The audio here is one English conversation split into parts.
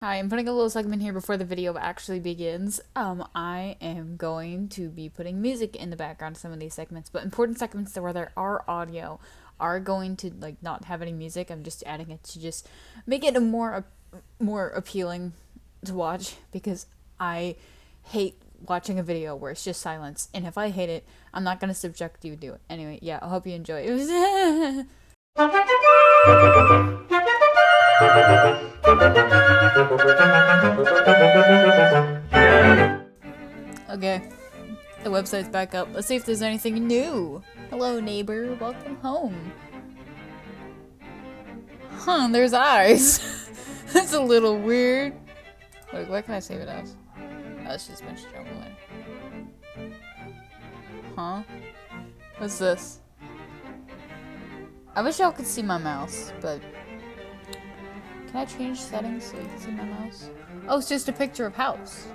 Hi, I'm putting a little segment here before the video actually begins. I am going to be putting music in the background of some of these segments, but important segments where there are audio are going to not have any music. I'm just adding it to just make it a more appealing to watch because I hate watching a video where it's just silence, and if I hate it, I'm not gonna subject you to it. Anyway, yeah, I hope you enjoy it. Okay, the website's back up. Let's see if there's anything new. Hello, neighbor. Welcome home. Huh, there's eyes. That's a little weird. Wait, what can I save it as? Oh, it's just a bunch of jumbling. Huh? What's this? I wish y'all could see my mouse, but... Can I change settings so you can see my mouse? Oh, it's just a picture of house.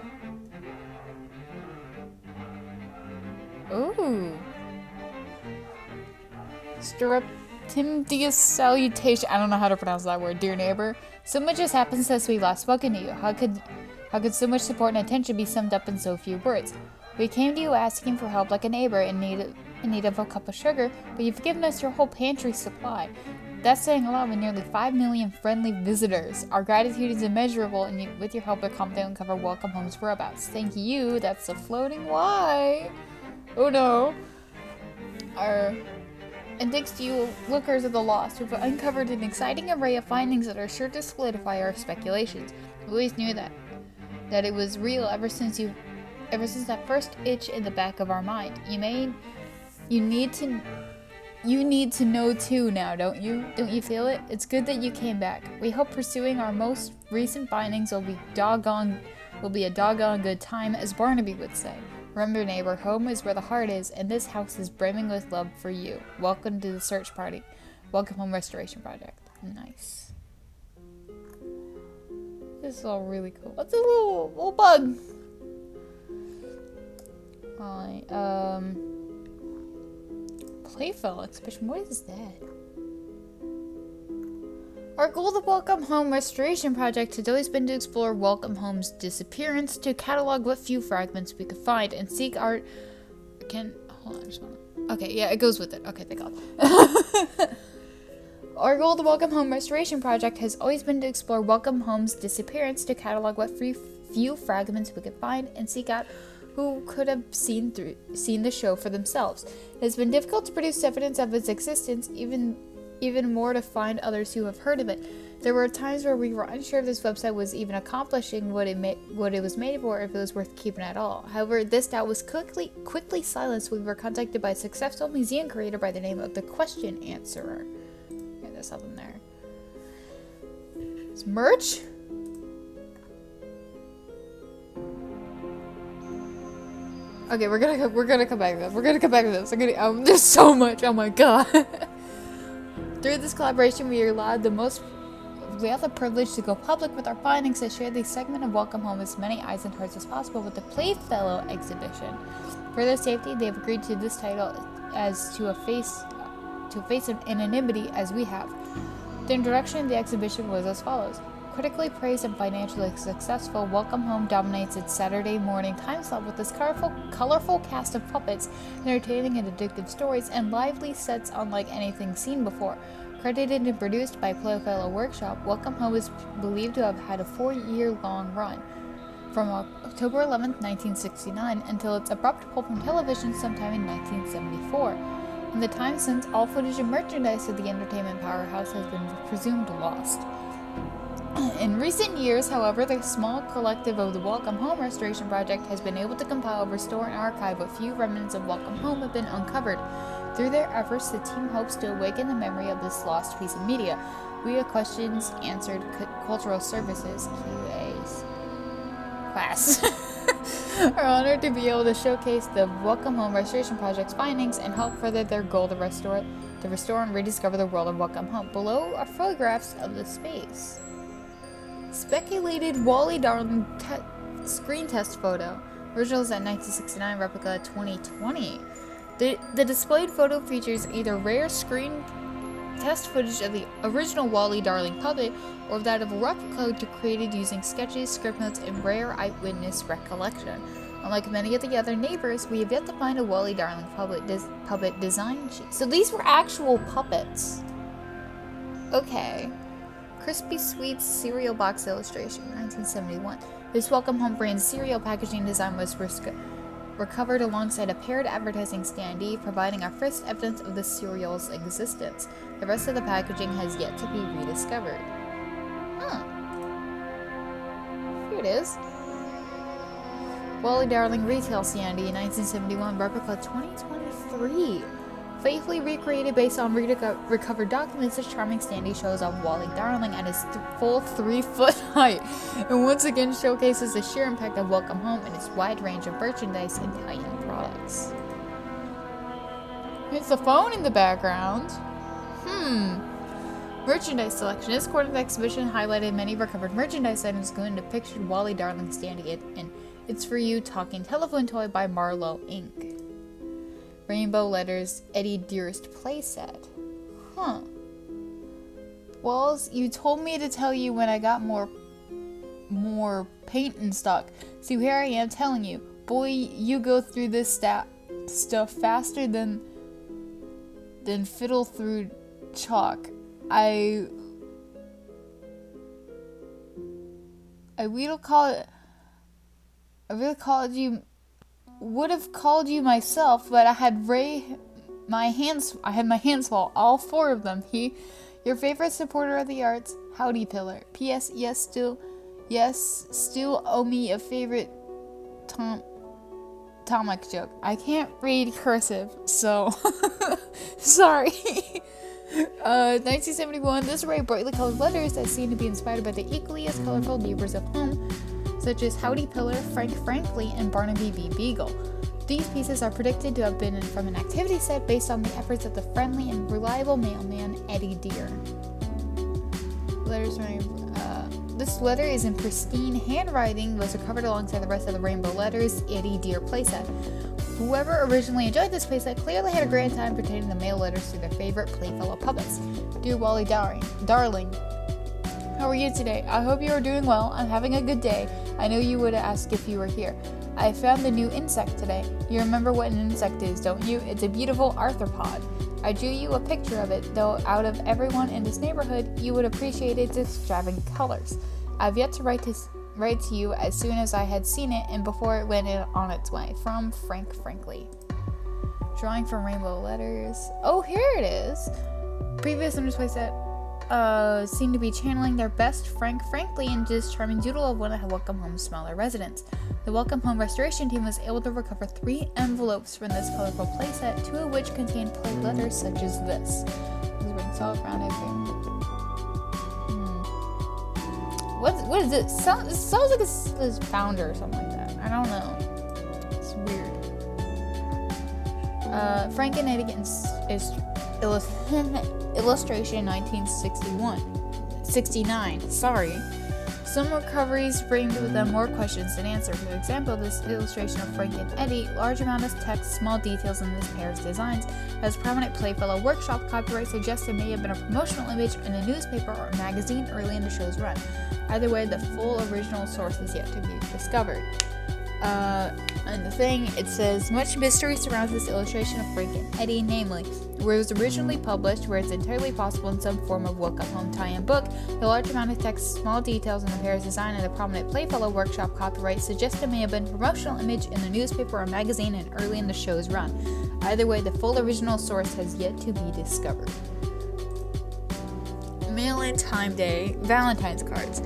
Ooh. Streptimdious salutation. I don't know how to pronounce that word, dear neighbor. So much has happened since we last spoken to you. How could so much support and attention be summed up in so few words? We came to you asking for help like a neighbor in need of a cup of sugar, but you've given us your whole pantry supply. That's saying a lot with nearly 5 million friendly visitors. Our gratitude is immeasurable, and with your help, we're confident we'll cover Welcome Home's whereabouts. Thank you. That's a floating Y. Oh no. And thanks to you, lookers of the lost, we've uncovered an exciting array of findings that are sure to solidify our speculations. We always knew that it was real ever since that first itch in the back of our mind. You need to know too now, don't you? Don't you feel it? It's good that you came back. We hope pursuing our most recent findings will be a doggone good time, as Barnaby would say. Remember, neighbor, home is where the heart is, and this house is brimming with love for you. Welcome to the search party. Welcome Home Restoration Project. Nice. This is all really cool. What's a little bug? Alright, Playfellow exhibition. What is that? Our goal of the Welcome Home Restoration Project has always been to explore Welcome Home's disappearance, to catalog what few fragments we could find, and seek art. Hold on, I just wanna. Okay, yeah, it goes with it. Okay, thank God. Our goal of the Welcome Home Restoration Project has always been to explore Welcome Home's disappearance, to catalog what few fragments we could find, and seek out who could have seen the show for themselves. It has been difficult to produce evidence of its existence, even more to find others who have heard of it. There were times where we were unsure if this website was even accomplishing what it was made for, or if it was worth keeping at all. However, this doubt was quickly silenced when we were contacted by a successful museum creator by the name of the Question Answerer. Yeah, there's something there. It's merch? Okay, we're gonna come back to this. We're gonna come back to this. There's so much. Oh my god. Through this collaboration, we are allowed the privilege to go public with our findings and share this segment of Welcome Home as many eyes and hearts as possible with the Playfellow exhibition. For their safety, they have agreed to this title as to a face of anonymity as we have. The introduction of the exhibition was as follows. Critically praised and financially successful, Welcome Home dominates its Saturday morning time slot with this colorful cast of puppets, entertaining and addictive stories, and lively sets unlike anything seen before. Credited and produced by Playfellow Workshop, Welcome Home is believed to have had a 4-year-long run, from October 11th, 1969, until its abrupt pull from television sometime in 1974. In the time since, all footage and merchandise of the entertainment powerhouse has been presumed lost. In recent years, however, the small collective of the Welcome Home Restoration Project has been able to compile, restore, and archive what few remnants of Welcome Home have been uncovered. Through their efforts, the team hopes to awaken the memory of this lost piece of media. We have questions answered cultural services QA's class. Are honored to be able to showcase the Welcome Home Restoration Project's findings and help further their goal to restore and rediscover the world of Welcome Home. Below are photographs of the space. Speculated Wally Darling screen test photo. Originals at 1969, replica 2020. The displayed photo features either rare screen test footage of the original Wally Darling puppet or that of a replica created using sketches, script notes, and rare eyewitness recollection. Unlike many of the other neighbors, we have yet to find a Wally Darling puppet design sheet. So these were actual puppets. Okay. Crispy Sweets cereal box illustration, 1971. This Welcome Home brand cereal packaging design was recovered alongside a paired advertising standee, providing our first evidence of the cereal's existence. The rest of the packaging has yet to be rediscovered. Huh. Here it is. Wally Darling Retail Standee, 1971, replica 2023. Faithfully recreated based on recovered documents, this charming standee shows off Wally Darling at his full 3-foot height, and once again showcases the sheer impact of Welcome Home and its wide range of merchandise and tie-in products. It's a phone in the background. Merchandise selection. This quarter's exhibition highlighted many recovered merchandise items, including the pictured Wally Darling standee and It's For You talking telephone toy by Marlowe Inc. Rainbow Letters Eddie Dearest playset. Walls, you told me to tell you when I got more paint in stock. So here I am telling you. Boy, you go through this stuff faster than fiddle through chalk. I would have called you myself, but I had my hands full, all 4 of them. Your favorite supporter of the arts, Howdy Pillar. P.S. Still owe me a favorite Tomic joke. I can't read cursive, so sorry. 1971. This array of brightly colored letters that seem to be inspired by the equally as colorful neighbors of home, such as Howdy Pillar, Frank Frankly, and Barnaby B. Beagle. These pieces are predicted to have been from an activity set based on the efforts of the friendly and reliable mailman Eddie Dear. This letter is in pristine handwriting, was recovered alongside the rest of the Rainbow Letters Eddie Dear playset. Whoever originally enjoyed this playset clearly had a great time pretending to mail letters to their favorite playfellow puppets. Dear Wally Darling, how are you today? I hope you are doing well. I'm having a good day. I know you would ask if you were here. I found a new insect today. You remember what an insect is, don't you? It's a beautiful arthropod. I drew you a picture of it, though out of everyone in this neighborhood, you would appreciate its extravagant colors. I've yet to write to you as soon as I had seen it and before it went on its way. From Frank Frankly. Drawing from Rainbow Letters. Oh, here it is. Previous owners playset seem to be channeling their best Frank Frankly into this charming doodle of one of Welcome Home's smaller residents. The Welcome Home restoration team was able to recover 3 envelopes from this colorful playset, 2 of which contained play letters such as this. This all around What is this? It sounds like it's founder or something like that. I don't know. It's weird. Frank and Eddie is illustration 1969. Sorry. Some recoveries bring with them more questions than answers. For example, this illustration of Frank and Eddie, large amount of text, small details in this pair's designs, has prominent Playfellow Workshop copyright suggests it may have been a promotional image in a newspaper or magazine early in the show's run. Either way, the full original source is yet to be discovered. And the thing, it says, much mystery surrounds this illustration of Frank and Eddie, namely, where it was originally published, where it's entirely possible in some form of Welcome Home tie-in book, the large amount of text, small details in the pair's design, and the prominent Playfellow Workshop copyright suggest it may have been a promotional image in the newspaper or magazine and early in the show's run. Either way, the full original source has yet to be discovered. Mail-in Time Day Valentine's cards.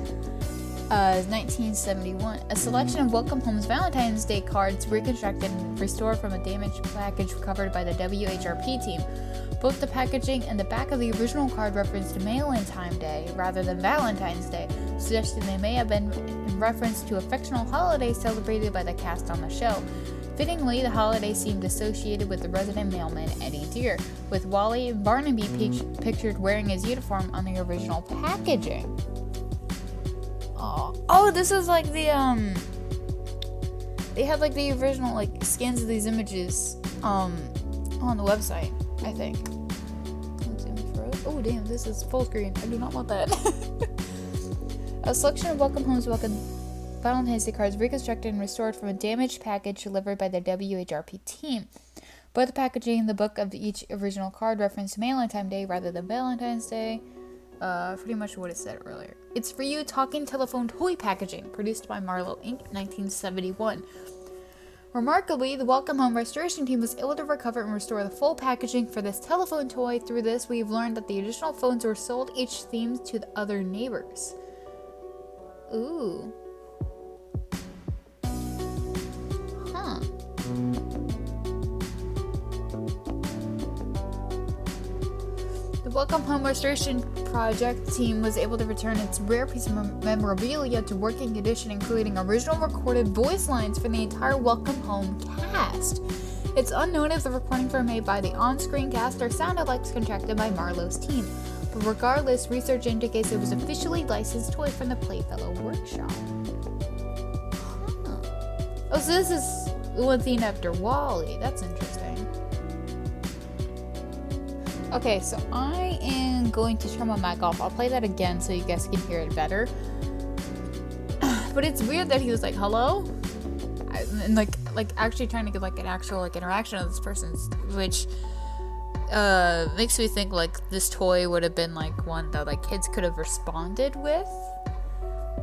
1971. A selection of Welcome Home's Valentine's Day cards reconstructed and restored from a damaged package recovered by the WHRP team. Both the packaging and the back of the original card referenced Mail-in Time Day rather than Valentine's Day, suggesting they may have been in reference to a fictional holiday celebrated by the cast on the show. Fittingly, the holiday seemed associated with the resident mailman Eddie Dear, with Wally and Barnaby pictured wearing his uniform on the original packaging. Oh, this is like the they had like the original like scans of these images on the website, I think. Let's zoom further. Oh damn, this is full screen. I do not want that. A selection of Welcome Home's Valentine's Day cards reconstructed and restored from a damaged package delivered by the WHRP team. Both the packaging and the book of each original card reference Valentine's Day rather than Valentine's Day. Pretty much what it said earlier. It's for you talking telephone toy packaging, produced by Marlowe Inc. 1971. Remarkably, the Welcome Home restoration team was able to recover and restore the full packaging for this telephone toy. Through this, we've learned that the additional phones were sold each themed to the other neighbors. Ooh. Huh. The Welcome Home Restoration Project team was able to return its rare piece of memorabilia to working condition, including original recorded voice lines for the entire Welcome Home cast. It's unknown if the recordings were made by the on-screen cast or sound effects contracted by Marlowe's team, but regardless, research indicates it was officially licensed toy from the Playfellow Workshop. Huh. Oh, so this is one themed after WALL-E. That's interesting. Okay, so I am going to turn my mic off. I'll play that again so you guys can hear it better. But it's weird that he was like, hello? And like actually trying to get like an actual like interaction with this person, which makes me think like this toy would have been like one that like kids could have responded with.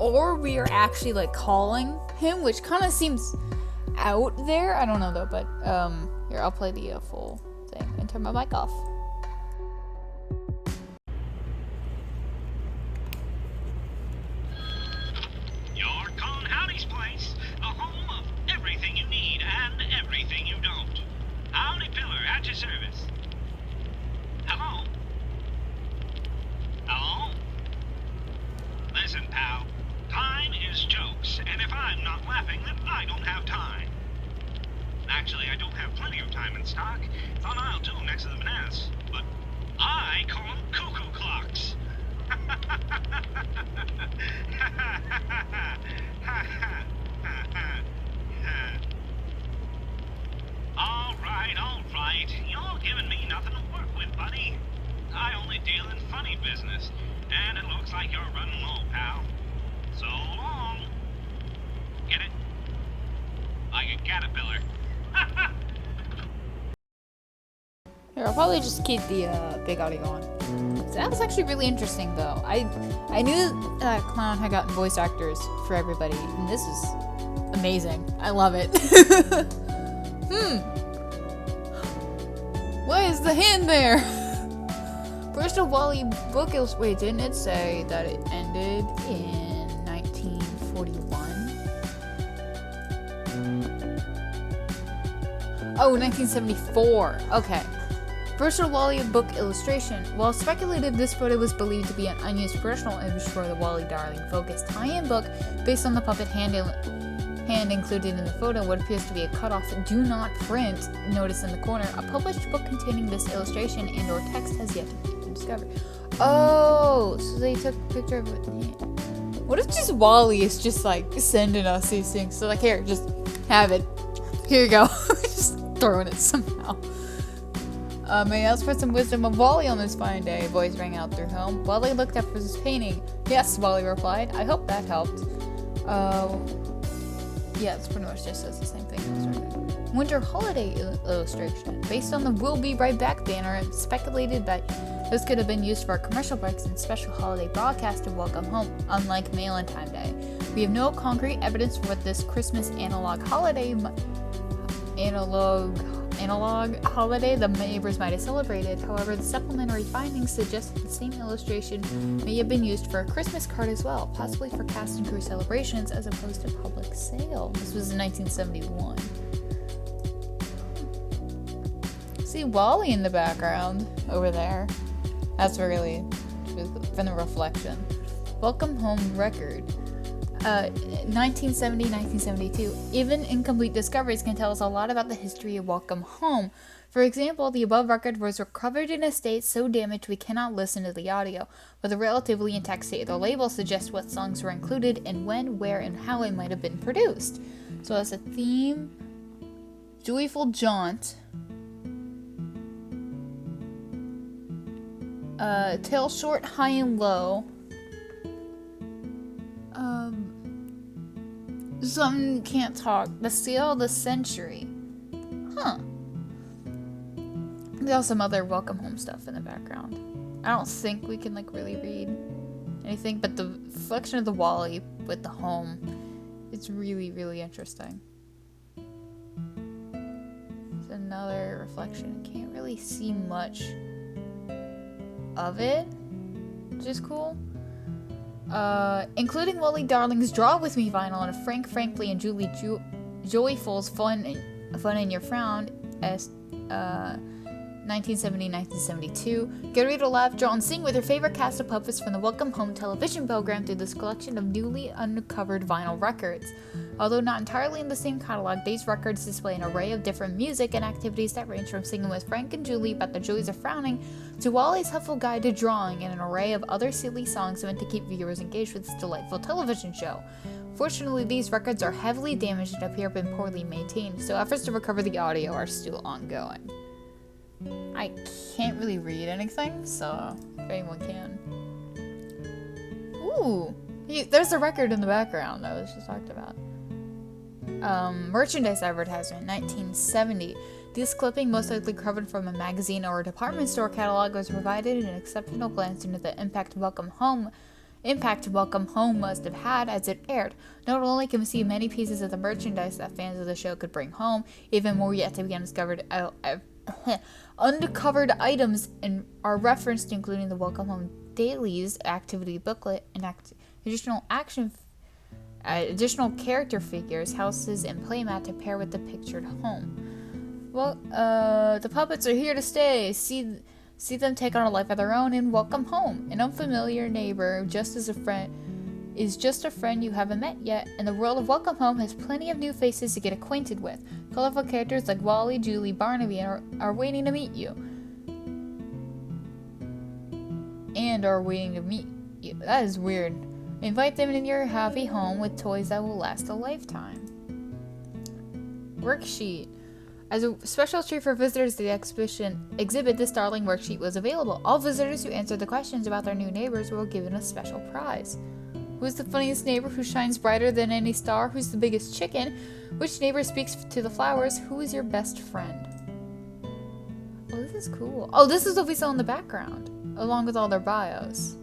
Or we are actually like calling him, which kind of seems out there. I don't know though, but here, I'll play the full thing and turn my mic off. Place, a home of everything you need and everything you don't. Howdy Pillar at your service. Hello? Hello? Listen, pal. Time is jokes, and if I'm not laughing, then I don't have time. Actually, I don't have plenty of time in stock. It's on aisle 2 next to the bananas. But I call them cuckoo clocks. All right. You're giving me nothing to work with, buddy. I only deal in funny business, and it looks like you're running low, pal. So long. Get it? Like a caterpillar. Here, I'll probably just keep the big audio on. So that was actually really interesting, though. I knew that Clown had gotten voice actors for everybody, and this is amazing. I love it. Why is the hand there? First of WALL-E book wait, didn't it say that it ended in 1941? Oh, 1974. Okay. Virtual WALL-E book illustration. While speculated, this photo was believed to be an unused promotional image for the WALL-E Darling Focus tie-in book based on the puppet hand included in the photo. What appears to be a cut-off "Do Not Print" notice in the corner. A published book containing this illustration and/or text has yet to be discovered. Oh, so they took a picture of it with the hand. What if just WALL-E is just like sending us these things? So like, here, just have it. Here you go. Just throwing it somehow. May I ask for some wisdom of WALL-E on this fine day? Voice rang out through home. WALL-E looked up for his painting. Yes, WALL-E replied. I hope that helped. Yeah, it's pretty much just says the same thing. Winter holiday illustration. Based on the "We'll Be Right Back" banner, it's speculated that this could have been used for commercial breaks and special holiday broadcast of Welcome Home, unlike Valentine's Day. We have no concrete evidence for what this Christmas analog holiday the neighbors might have celebrated. However, the supplementary findings suggest that the same illustration may have been used for a Christmas card as well, possibly for cast and crew celebrations as opposed to public sale. This was in 1971. See WALL-E in the background over there. That's really from the reflection. Welcome Home record. 1970-1972. Even incomplete discoveries can tell us a lot about the history of Welcome Home. For example, the above record was recovered in a state so damaged we cannot listen to the audio, but the relatively intact state of the label suggests what songs were included and when, where, and how it might have been produced. So as a theme, Joyful Jaunt. Tail short, high and low. Something can't talk. The seal of the century. Huh. There's some other welcome home stuff in the background. I don't think we can like really read anything, but the reflection of the Wally with the home, it's really, really interesting. It's another reflection. Can't really see much of it, which is cool. Including Wally Darling's Draw With Me vinyl and a Frank Frankly and Julie Joyful's Fun in Your Frown as 1970-1972. Get ready to laugh, draw, and sing with your favorite cast of puppets from the Welcome Home television program through this collection of newly uncovered vinyl records. Although not entirely in the same catalog, these records display an array of different music and activities that range from singing with Frank and Julie about the joys of frowning to Wally's helpful guide to drawing and an array of other silly songs meant to keep viewers engaged with this delightful television show. Fortunately, these records are heavily damaged and appear to have been poorly maintained, so efforts to recover the audio are still ongoing. I can't really read anything, so if anyone can. Ooh! There's a record in the background that was just talked about. Merchandise advertisement, 1970. This clipping, most likely covered from a magazine or a department store catalog, was provided an exceptional glance into the impact Welcome Home must have had as it aired. Not only can we see many pieces of the merchandise that fans of the show could bring home, even more yet to be uncovered items are referenced, including the Welcome Home Dailies activity booklet and additional character figures, houses, and playmat to pair with the pictured home. Well, the puppets are here to stay. See them take on a life of their own and welcome home. An unfamiliar neighbor, just a friend you haven't met yet, and the world of Welcome Home has plenty of new faces to get acquainted with. Colorful characters like Wally, Julie, Barnaby are waiting to meet you. That is weird. Invite them in your happy home with toys that will last a lifetime. Worksheet. As a special treat for visitors to the exhibit, this darling worksheet was available. All visitors who answered the questions about their new neighbors were given a special prize. Who's the funniest neighbor who shines brighter than any star? Who's the biggest chicken? Which neighbor speaks to the flowers? Who is your best friend? Oh, this is cool. Oh, this is what we saw in the background, along with all their bios.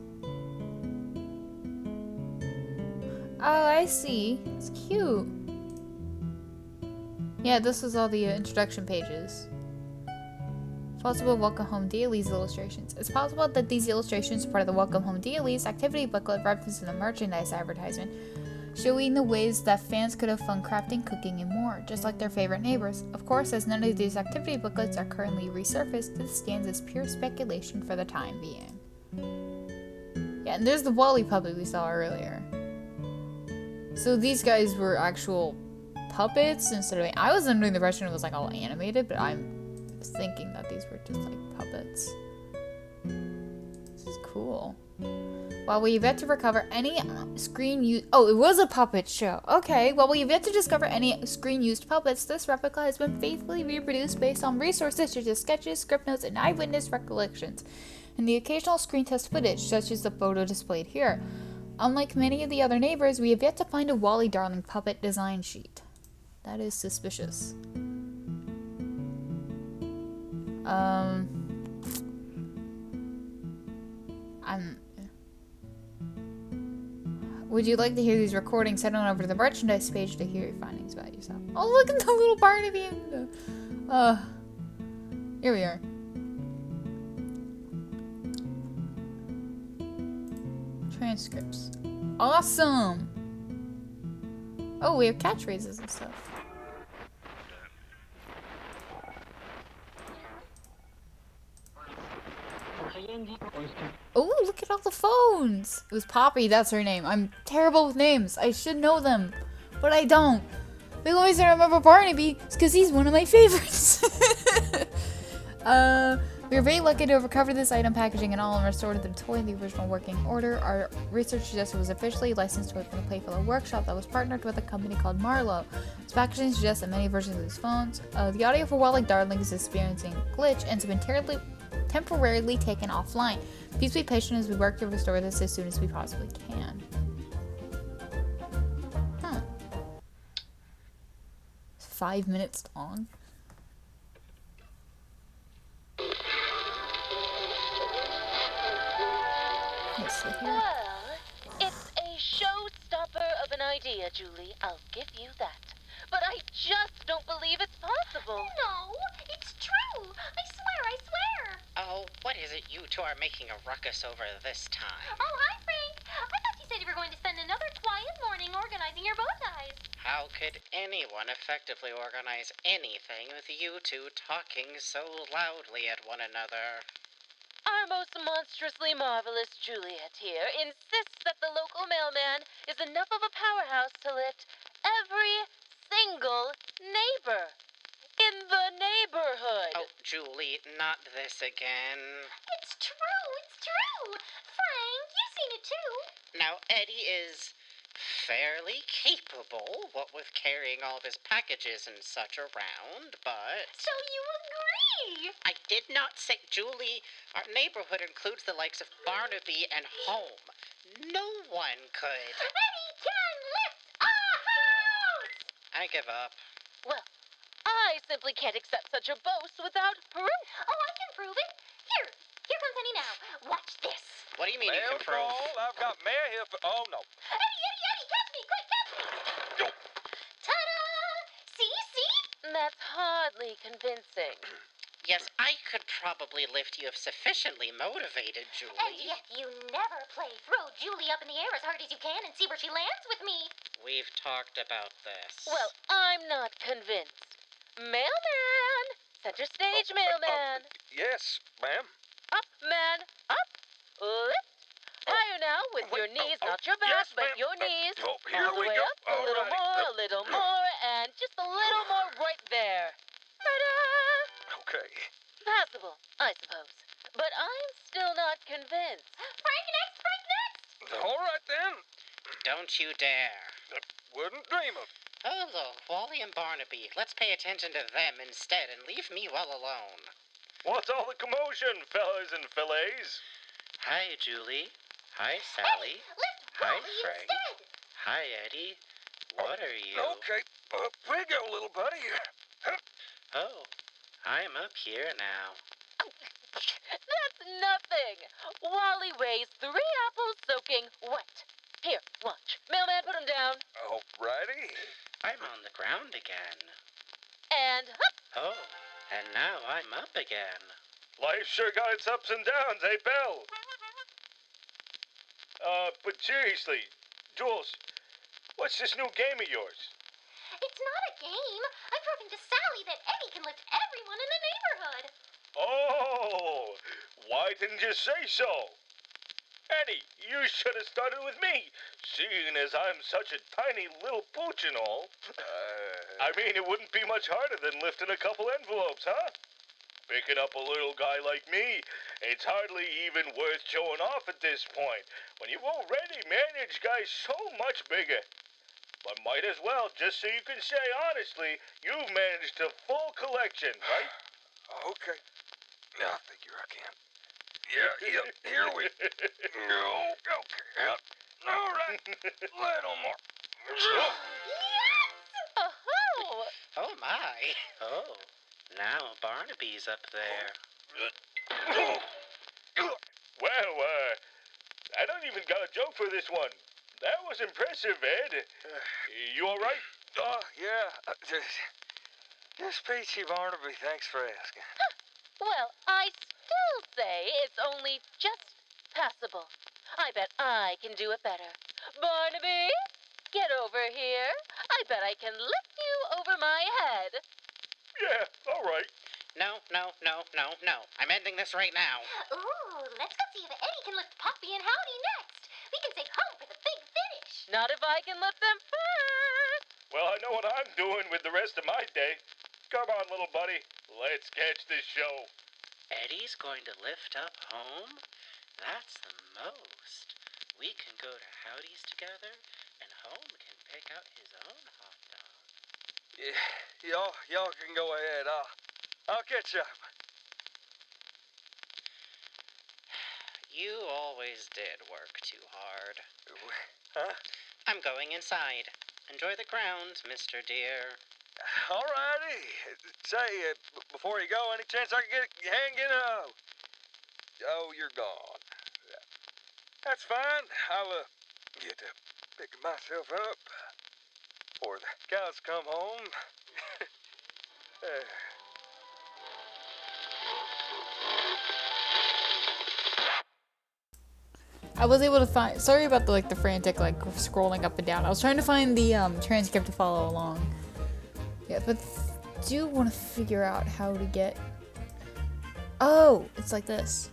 Oh, I see. It's cute. Yeah, this was all the introduction pages. Possible Welcome Home Dailies illustrations. It's possible that these illustrations are part of the Welcome Home Dailies activity booklet referenced in the merchandise advertisement, showing the ways that fans could have fun crafting, cooking, and more, just like their favorite neighbors. Of course, as none of these activity booklets are currently resurfaced, this stands as pure speculation for the time being. Yeah, and there's the Wally puppet we saw earlier. So these guys were actual puppets instead of... I was under the impression it was like all animated, but I'm thinking that these were just like puppets. This is cool. While we've yet to recover any screen use... Oh, it was a puppet show. Okay, while we've yet to discover any screen-used puppets, this replica has been faithfully reproduced based on resources such as sketches, script notes, and eyewitness recollections, and the occasional screen test footage, such as the photo displayed here. Unlike many of the other neighbors, we have yet to find a Wally Darling puppet design sheet. That is suspicious. Would you like to hear these recordings? Head on over to the merchandise page to hear your findings about yourself. Oh, look at the little Barnaby. Here we are. Transcripts. Awesome. Oh, we have catchphrases and stuff. Oh, look at all the phones. It was Poppy, that's her name. I'm terrible with names. I should know them, but I don't. The only reason I remember Barnaby is because he's one of my favorites. We are very lucky to have recovered this item packaging and all and restored the toy in the original working order. Our research suggests it was officially licensed to a Playfellow workshop that was partnered with a company called Marlowe. This packaging suggests that many versions of these phones, the audio for Wally Darling is experiencing a glitch and has been temporarily taken offline. Please be patient as we work to restore this as soon as we possibly can. Huh. 5 minutes long. Let's see here. Well, it's a showstopper of an idea, Julie. I'll give you that. But I just don't believe it's possible. No, it's true. I swear. Oh, what is it you two are making a ruckus over this time? Oh, hi, Frank. I thought you said you were going to spend another quiet morning organizing your bow ties. How could anyone effectively organize anything with you two talking so loudly at one another? Our most monstrously marvelous Juliet here insists that the local mailman is enough of a powerhouse to lift every single neighbor in the neighborhood. Oh, Julie, not this again. It's true. Frank, you've seen it too. Now, Eddie is fairly capable, what with carrying all of his packages and such around, but... So you agree? I did not say, Julie, our neighborhood includes the likes of Barnaby and Home. No one could. Eddie can lift a house! I give up. Well, I simply can't accept such a boast without proof. Oh, I can prove it. Here comes Eddie now. Watch this. What do you mean you can prove? I've got mayor here for... Oh, no. Eddie, catch me, quick, catch me. Yo. Ta-da! See? That's hardly convincing. Yes, I could probably lift you if sufficiently motivated, And Julie. yet you never play throw Julie up in the air as hard as you can and see where she lands with me. We've talked about this. Well, I'm not convinced. Mailman! Center stage, mailman! Yes, ma'am. Up, man! Up! Lift! Higher now with your knees, not your back, yes, but ma'am. your knees. Here All the we way go. up, a little Alrighty. more, a little more, and just a little more right there. Ta-da! Okay. Passable, I suppose. But I'm still not convinced. Frank next! All right, then. Don't you dare. Wouldn't dream of it. Oh, look, Wally and Barnaby. Let's pay attention to them instead and leave me well alone. What's all the commotion, fellas and fillets? Hi, Julie. Hi, Sally. Lift Hi, Wally Frank. instead. Hi, Eddie. What are you? Okay. Up we go, little buddy. Oh, I'm up here now. That's nothing. Wally weighs 3 apples soaking wet. Here, watch. Mailman, put him down. All righty. I'm on the ground again. And hup. Oh, and now I'm up again. Life sure got its ups and downs, eh, pal? But seriously, Jules, what's this new game of yours? It's not a game. I'm proving to Sally that Eddie can lift everyone in the neighborhood. Oh, why didn't you say so? Eddie, you should have started with me, seeing as I'm such a tiny little pooch and all. I mean, it wouldn't be much harder than lifting a couple envelopes, huh? Picking up a little guy like me, it's hardly even worth showing off at this point, when you've already managed guys so much bigger. But might as well, just so you can say honestly, you've managed a full collection, right? Okay. I figure I can. Yeah, here we go. Okay. All right. Little more. Yes! Oh-ho! Oh, my. Oh, now Barnaby's up there. Well, I don't even got a joke for this one. That was impressive, Ed. You all right? Yeah. Just peachy, Barnaby. Thanks for asking. Well, I still say it's only just passable. I bet I can do it better. Barnaby, get over here. I bet I can lift you over my head. Yeah, all right. No. I'm ending this right now. Ooh, let's go see if Eddie can lift Poppy and Howdy next. We can take home for the big finish. Not if I can lift them first. Well, I know what I'm doing with the rest of my day. Come on, little buddy. Let's catch this show. Eddie's going to lift up Home? That's the most. We can go to Howdy's together, and Home can pick out his own hot dog. Yeah, y'all can go ahead. I'll catch up. You always did work too hard. Huh? I'm going inside. Enjoy the grounds, Mr. Deer. Alrighty. Say, before you go, any chance I can get your hand in Oh, you're gone. That's fine. I'll, get to picking myself up before the cows come home. I was able to find. Sorry about the frantic scrolling up and down. I was trying to find the transcript to follow along. Yeah, but do want to figure out how to get. Oh, it's like this.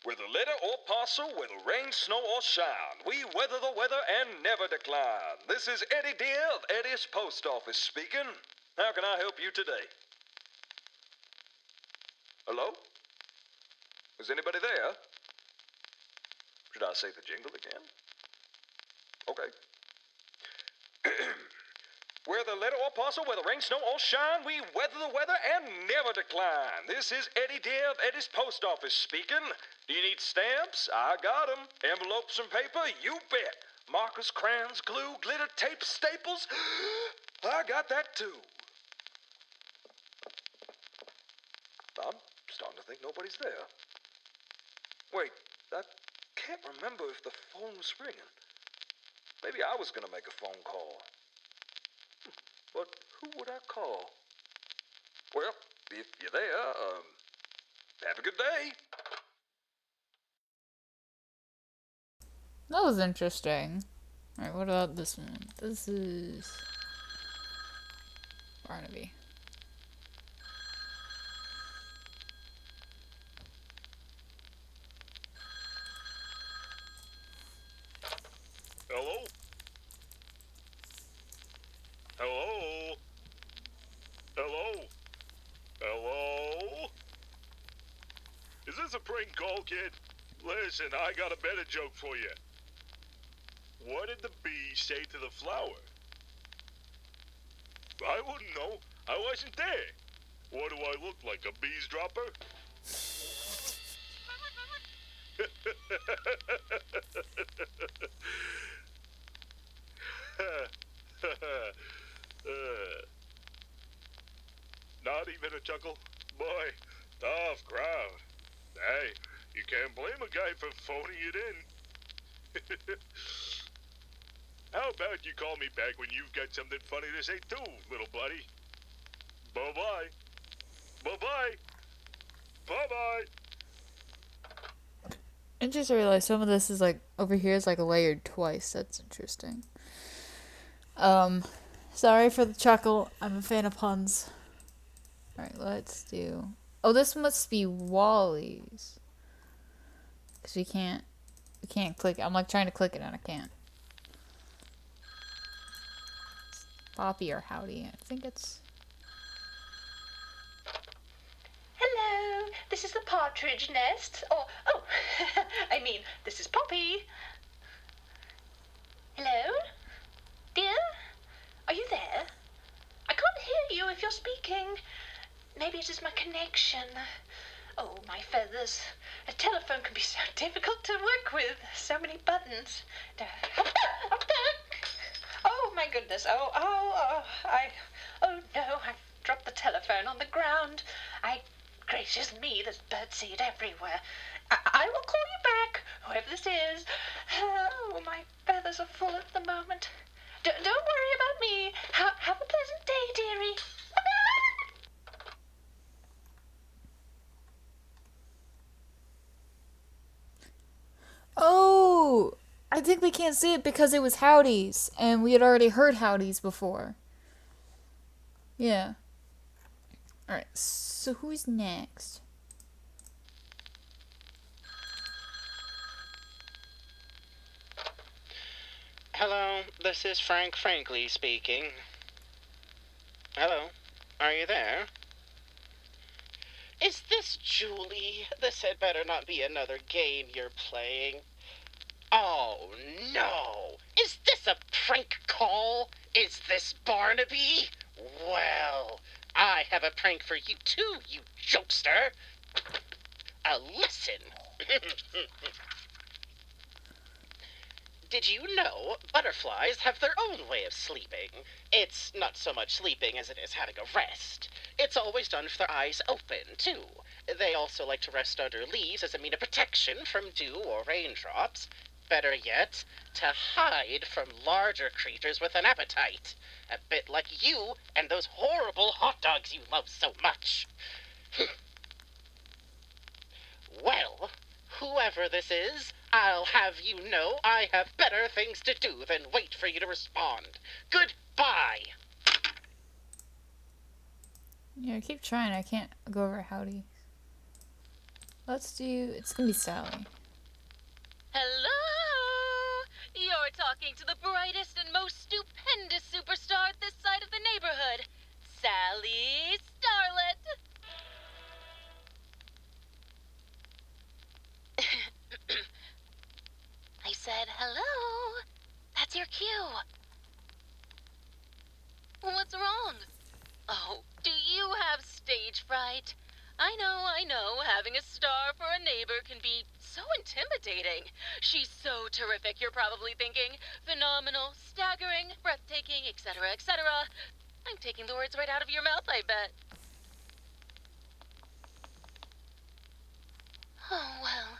With a letter or parcel, whether rain, snow, or shine, we weather the weather and never decline. This is Eddie Deer of Eddie's Post Office speaking. How can I help you today? Hello? Is anybody there? Should I say the jingle again? Okay. Whether letter or parcel, whether rain, snow, or shine, we weather the weather and never decline. This is Eddie Deer of Eddie's Post Office speaking. Do you need stamps? I got 'em. Envelopes and paper? You bet. Markers, crayons, glue, glitter, tape, staples? I got that too. I'm starting to think nobody's there. Wait, I can't remember if the phone was ringing. Maybe I was gonna make a phone call. But who would I call? Well, if you're there, have a good day. That was interesting. Alright, what about this one? This is Barnaby. Hello? Hello? Hello? Hello? Is this a prank call, kid? Listen, I got a better joke for you. What did the bee say to the flower? I wouldn't know. I wasn't there. What do I look like, a beesdropper? Not even a chuckle? Boy, tough crowd. Hey, you can't blame a guy for phoning it in. How about you call me back when you've got something funny to say too, little buddy? Bye-bye. Bye-bye. Bye-bye. I just realized some of this is over here is layered twice. That's interesting. Sorry for the chuckle. I'm a fan of puns. Alright, let's do. Oh, this must be Wally's. Because we can't click. I'm trying to click it and I can't. It's Poppy or Howdy. I think it's. Hello, this is the partridge nest. Oh, I mean, this is Poppy. Hello? Dear? Are you there? I can't hear you if you're speaking. Maybe it is my connection. Oh, my feathers. A telephone can be so difficult to work with. So many buttons. Oh, my goodness. Oh, no, I've dropped the telephone on the ground. Gracious me, there's birdseed everywhere. I will call you back, whoever this is. Oh, my feathers are full at the moment. Don't worry about me. Have a pleasant day, dearie. Oh! I think we can't see it because it was Howdy's. And we had already heard Howdy's before. Yeah. Alright, so who's next? Hello, this is Frank Frankly speaking. Hello, are you there? Is this Julie? This had better not be another game you're playing. Oh, no! Is this a prank call? Is this Barnaby? Well, I have a prank for you too, you jokester. Listen. Did you know butterflies have their own way of sleeping? It's not so much sleeping as it is having a rest. It's always done with their eyes open, too. They also like to rest under leaves as a mean of protection from dew or raindrops. Better yet, to hide from larger creatures with an appetite. A bit like you and those horrible hot dogs you love so much. Well, whoever this is, I'll have you know I have better things to do than wait for you to respond. Goodbye! Yeah, keep trying. I can't go over howdy. Let's do. It's gonna be Sally. Hello! You're talking to the brightest and most stupendous superstar at this side of the neighborhood, Sally Starlet. I said hello. That's your cue. What's wrong? Oh, do you have stage fright? I know. Having a star for a neighbor can be so intimidating. She's so terrific, you're probably thinking. Phenomenal, staggering, breathtaking, etc., etc. I'm taking the words right out of your mouth, I bet. Oh, well.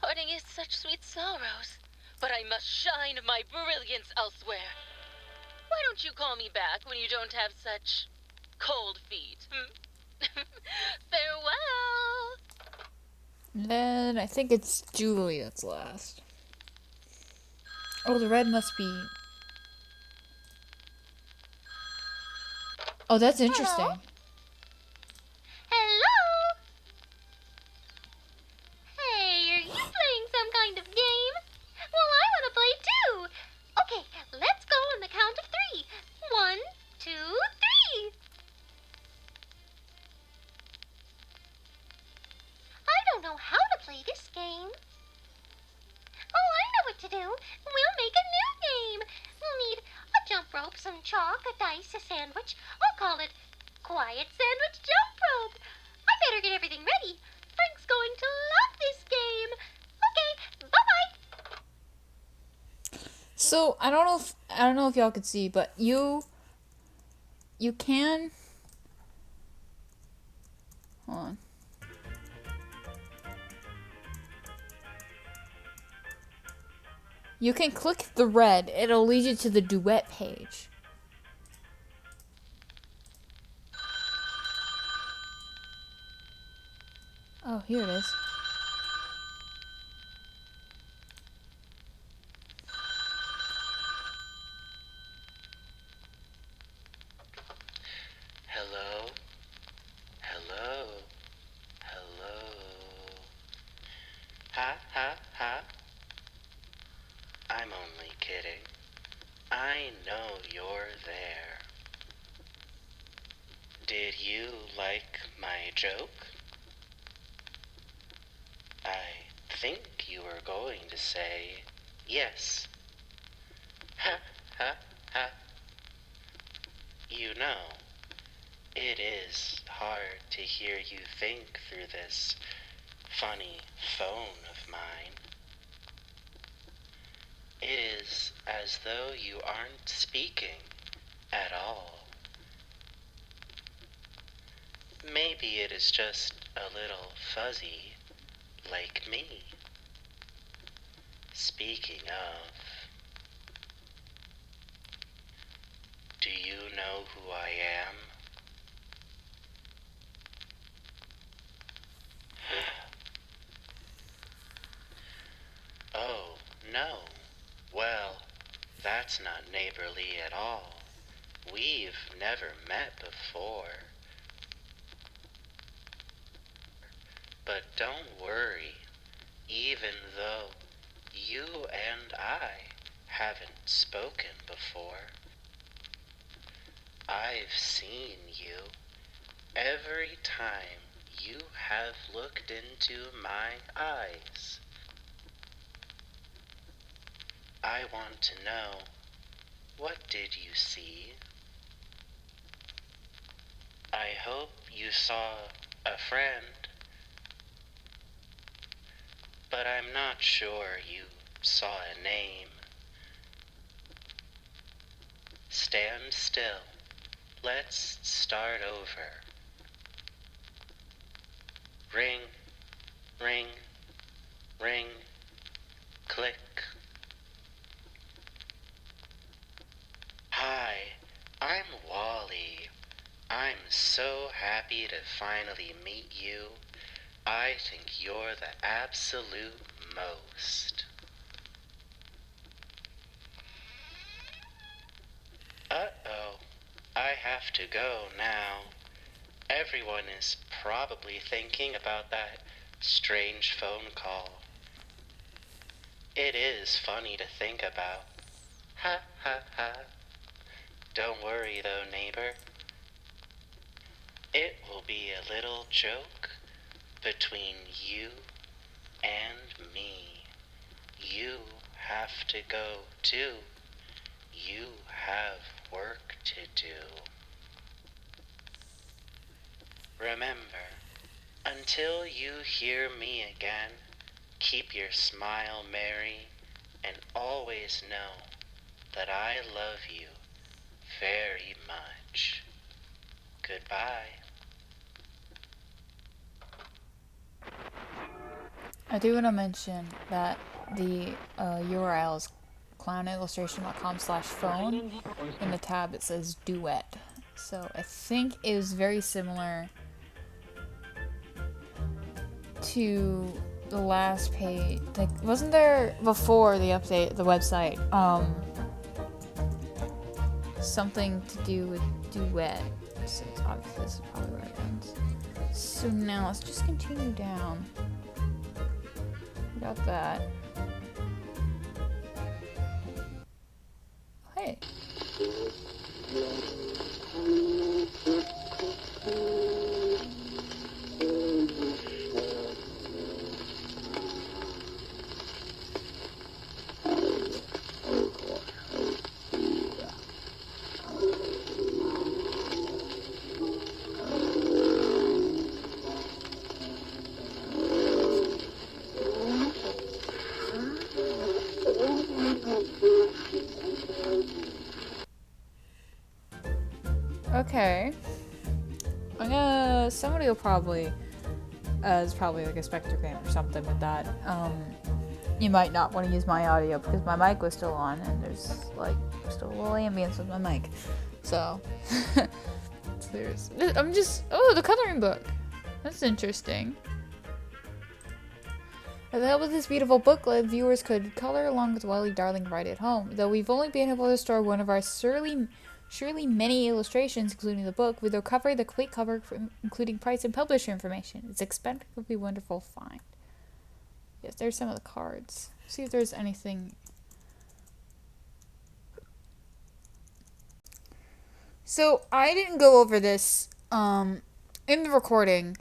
Parting is such sweet sorrows. But I must shine my brilliance elsewhere. Why don't you call me back when you don't have such cold feet? Farewell! And then I think it's Julie that's last. Oh, the red must be. Oh, that's interesting. Hello? Hey, are you playing some kind of game? Well, I want to play too. Okay, let's go on the count of 3. 1, 2, 3. I don't know how to play this game. Oh, I know what to do. We'll make a new game. We'll need a jump rope, some chalk, a dice, a sandwich. I'll call it Quiet Sandwich Jump Rope. I better get everything ready. Frank's going to love this game. Okay, bye-bye. So I don't know if y'all could see, but you can. Hold on. You can click the red. It'll lead you to the duet page. Oh, here it is. Hello? Hello? Hello? Ha, ha, ha. I'm only kidding. I know you're there. Did you like my joke? I think you were going to say yes. Ha, ha, ha. You know, it is hard to hear you think through this funny phone of mine. It is as though you aren't speaking at all. Maybe it is just a little fuzzy, like me. Speaking of, do you know who I am? Oh, no. Well, that's not neighborly at all. We've never met before. But don't worry, even though you and I haven't spoken before. I've seen you every time you have looked into my eyes. I want to know, what did you see? I hope you saw a friend. But I'm not sure you saw a name. Stand still. Let's start over. Ring, ring, ring, click. Hi, I'm Wally. I'm so happy to finally meet you. I think you're the absolute most. Uh-oh, I have to go now. Everyone is probably thinking about that strange phone call. It is funny to think about. Ha ha ha. Don't worry though, neighbor. It will be a little joke between you and me. You have to go too. You have work to do. Remember, until you hear me again, keep your smile merry and always know that I love you very much. Goodbye. I do want to mention that the URL is clownillustration.com/phone. In the tab it says duet. So I think it was very similar to the last page. Like, wasn't there before the update, the website, something to do with duet? So it's obviously this is probably where it ends. So now let's just continue down. Got that. Hey. Okay. Somebody will probably, it's probably like a spectrogram or something with that. You might not want to use my audio because my mic was still on and there's like still a little ambience with my mic. So, the coloring book. That's interesting. With the help of this beautiful booklet, viewers could color along with Wily Darling right at home. Though we've only been able to store one of our surely many illustrations, including the book, we will cover the complete cover, including price and publisher information. It's expected to be a wonderful find. Yes, there's some of the cards. See if there's anything. So I didn't go over this in the recording,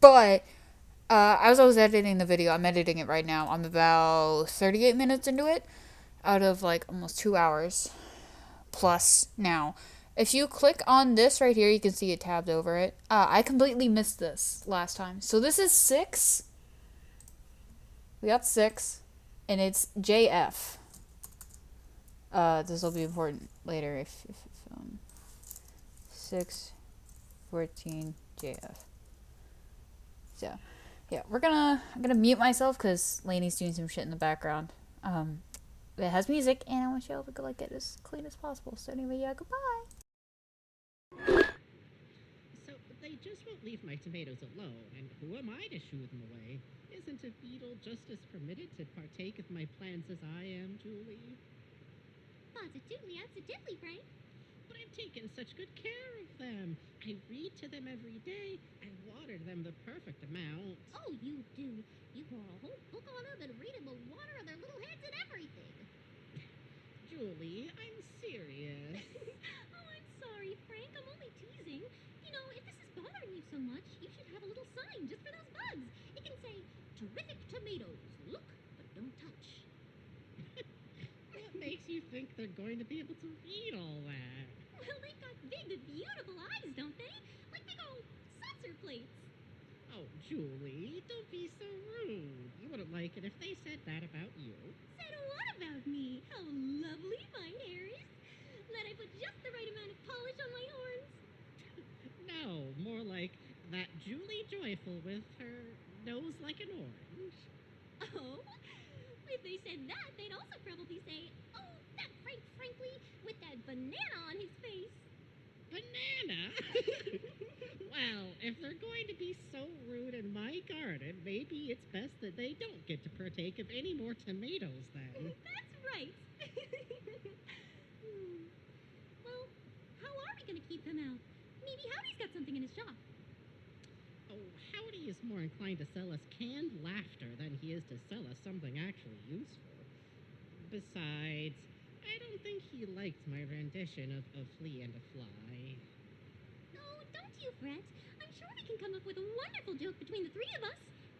but as I was editing the video, I'm editing it right now. I'm about 38 minutes into it, out of like almost 2 hours plus now. If you click on this right here, you can see it tabbed over it. I completely missed this last time. So this is 6. We got 6, and it's JF. This will be important later if 6, 14, JF. So, yeah, I'm gonna mute myself because Lainey's doing some shit in the background. It has music, and I want you all to like get as clean as possible. So anyway, yeah, goodbye. So they just won't leave my tomatoes alone, and who am I to shoo them away? Isn't a beetle just as permitted to partake of my plants as I am, Julie? Positively, absolutely, Frank. But I've taken such good care of them. I read to them every day. I water them the perfect amount. Oh, you do. You pour a whole book on them and read them with water on their little heads and everything. Julie, I'm serious. Oh, I'm sorry, Frank. I'm only teasing. You know, if this is bothering you so much, you should have a little sign just for those bugs. It can say, "Terrific tomatoes. Look, but don't touch." What makes you think they're going to be able to read all that? Well, they've got big, beautiful eyes, don't they? Like big old saucer plates. Oh, Julie, don't be so rude. You wouldn't like it if they said that about you. Said what about me? How lovely my hair is. That I put just the right amount of polish on my horns. No, more like that Julie Joyful with her nose like an orange. Oh? If they said that, they'd also probably say, oh, that Frank Frankly with that banana on his face. Banana? Well, if they're going to be so rude in my garden, maybe it's best that they don't get to partake of any more tomatoes then. That's right. Well, how are we going to keep them out? Maybe Howdy's got something in his shop. Oh, Howdy is more inclined to sell us canned laughter than he is to sell us something actually useful. Besides, I don't think he liked my rendition of A Flea and a Fly. Oh, don't you fret. I'm sure we can come up with a wonderful joke between the three of us.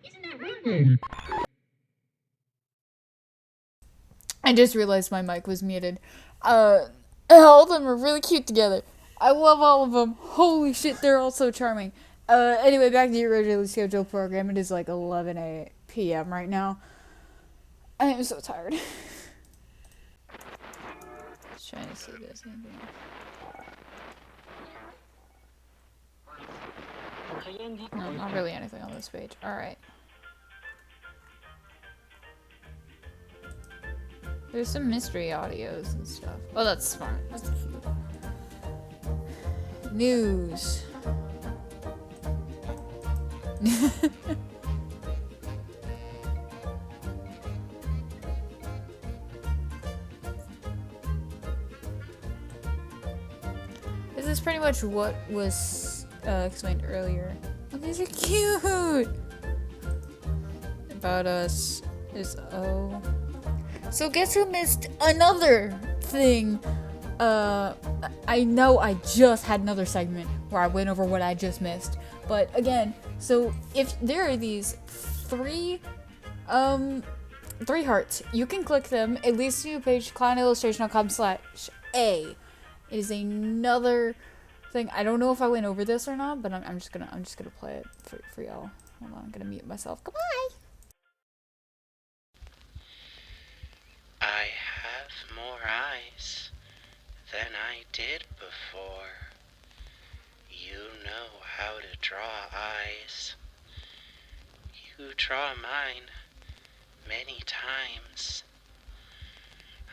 Isn't that right? I just realized my mic was muted. All of them are really cute together. I love all of them. Holy shit, they're all so charming. Anyway, back to your originally scheduled program. It is like 11 p.m. right now. I am so tired. Just trying to see if there's anything. No, not really anything on this page. Alright. There's some mystery audios and stuff. Oh, that's smart. That's cute. News. This is pretty much what was explained earlier. Oh, these are cute! About us is O. So guess who missed another thing? I know I just had another segment where I went over what I just missed. But again, so if there are these three hearts, you can click them. It leads to a page, clownillustration.com/A. It is another thing. I don't know if I went over this or not, but I'm just gonna play it for y'all. Hold on, I'm gonna mute myself. Goodbye. I have more eyes than I did before. You know how to draw eyes. You draw mine many times.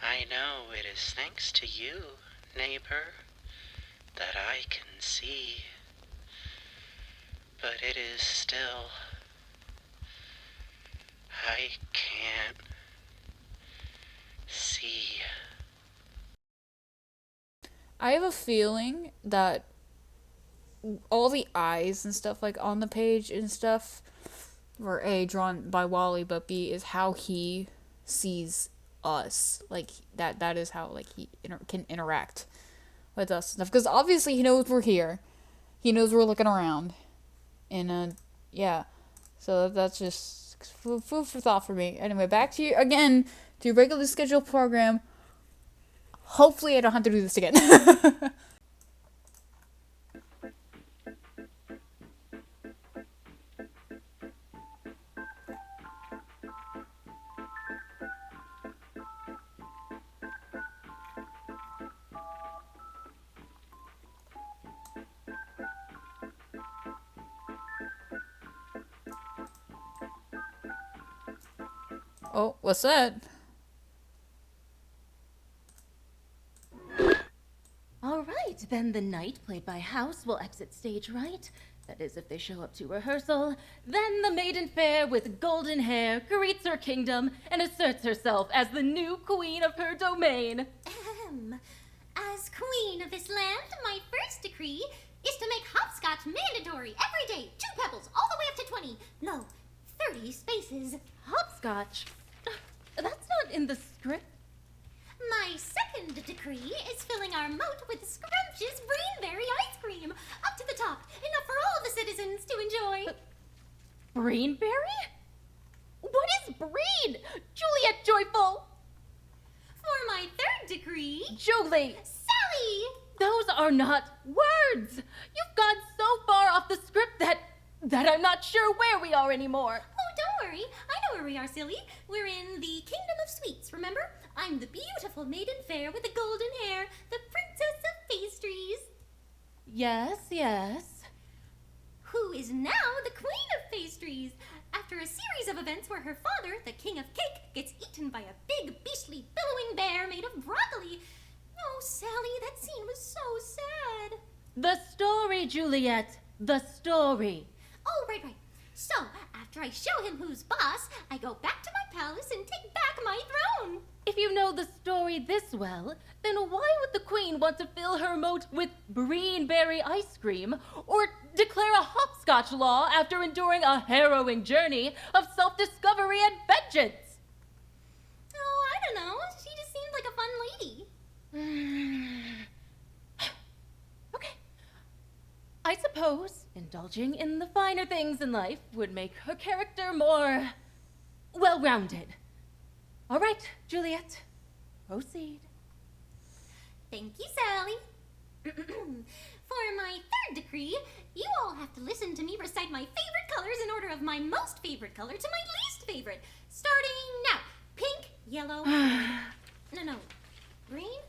I know it is thanks to you, neighbor, that I can see. But it is still, I can't see. I have a feeling that all the eyes and stuff like on the page and stuff were A, drawn by Wally, but B, is how he sees us. Like that is how like he can interact with us and stuff. Because obviously he knows we're here. He knows we're looking around. And yeah. So that's just food for thought for me. Anyway, back to you again to your regularly scheduled program. Hopefully I don't have to do this again. Oh, what's that? All right, then the knight played by House will exit stage right. That is, if they show up to rehearsal. Then the maiden fair with golden hair greets her kingdom and asserts herself as the new queen of her domain. As queen of this land, my first decree is to make hopscotch mandatory every day. 2 pebbles, all the way up to 20. No, 30 spaces. Hopscotch? That's not in the script. My second decree is filling our moat with scrumptious brainberry ice cream. Up to the top, enough for all the citizens to enjoy. Brainberry? What is brain? Juliet Joyful! For my third decree... Julie! Sally! Those are not words! You've gone so far off the script that that I'm not sure where we are anymore. Oh, don't worry. I know where we are, silly. We're in the Kingdom of Sweets, remember? I'm the beautiful maiden fair with the golden hair, the princess of pastries. Yes, yes. Who is now the queen of pastries. After a series of events where her father, the king of cake, gets eaten by a big, beastly, billowing bear made of broccoli. Oh, Sally, that scene was so sad. The story, Juliet. The story. Oh, right. So, after I show him who's boss, I go back to my palace and take back my throne. If you know the story this well, then why would the queen want to fill her moat with greenberry ice cream or declare a hopscotch law after enduring a harrowing journey of self-discovery and vengeance? Oh, I don't know. She just seemed like a fun lady. Okay. I suppose indulging in the finer things in life would make her character more well-rounded. All right, Juliet, proceed. Thank you, Sally. For my third decree, you all have to listen to me recite my favorite colors in order of my most favorite color to my least favorite. Starting now. Pink, yellow, no, green,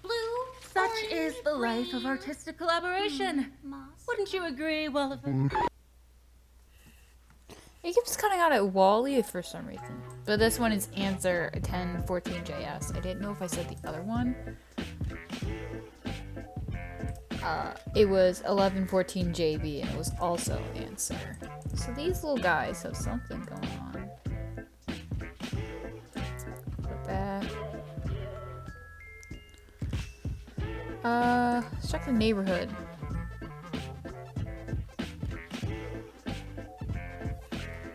blue, Such orange, is the life of green, artistic collaboration. moss. Wouldn't you agree, Well, It keeps cutting out at Wally for some reason. But this one is answer 1014JS. I didn't know if I said the other one. It was 1114JB and it was also answer. So these little guys have something going on. Put back. Let's check the neighborhood.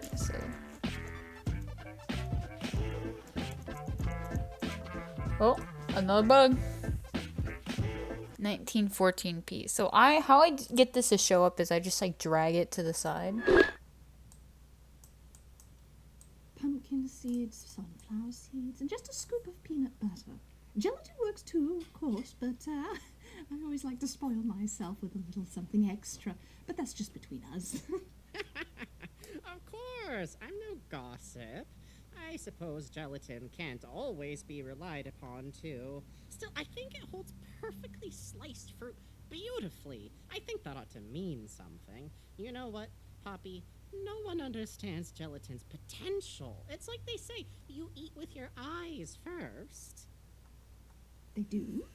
Let's see. Oh, another bug. 1914p. So how I get this to show up is I just like drag it to the side. Pumpkin seeds, sunflower seeds, and just a scoop of peanut butter. Gelatin works too, of course, but I always like to spoil myself with a little something extra. But that's just between us. Of course, I'm no gossip. I suppose gelatin can't always be relied upon, too. Still, I think it holds perfectly sliced fruit beautifully. I think that ought to mean something. You know what, Poppy? No one understands gelatin's potential. It's like they say, you eat with your eyes first. They do?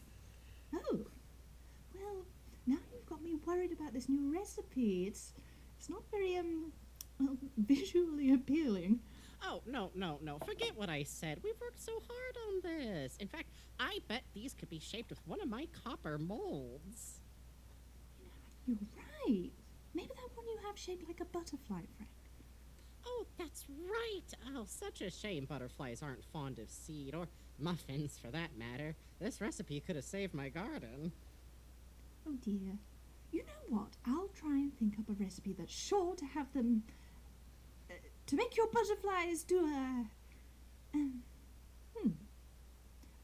Oh. Well, now you've got me worried about this new recipe. It's not very, well, visually appealing. Oh, no. Forget what I said. We've worked so hard on this. In fact, I bet these could be shaped with one of my copper molds. You're right. Maybe that one you have shaped like a butterfly, Frank. Oh, that's right. Oh, such a shame butterflies aren't fond of seed, or muffins for that matter. This recipe could have saved my garden. Oh dear. You know what? I'll try and think up a recipe that's sure to have them... to make your butterflies do a...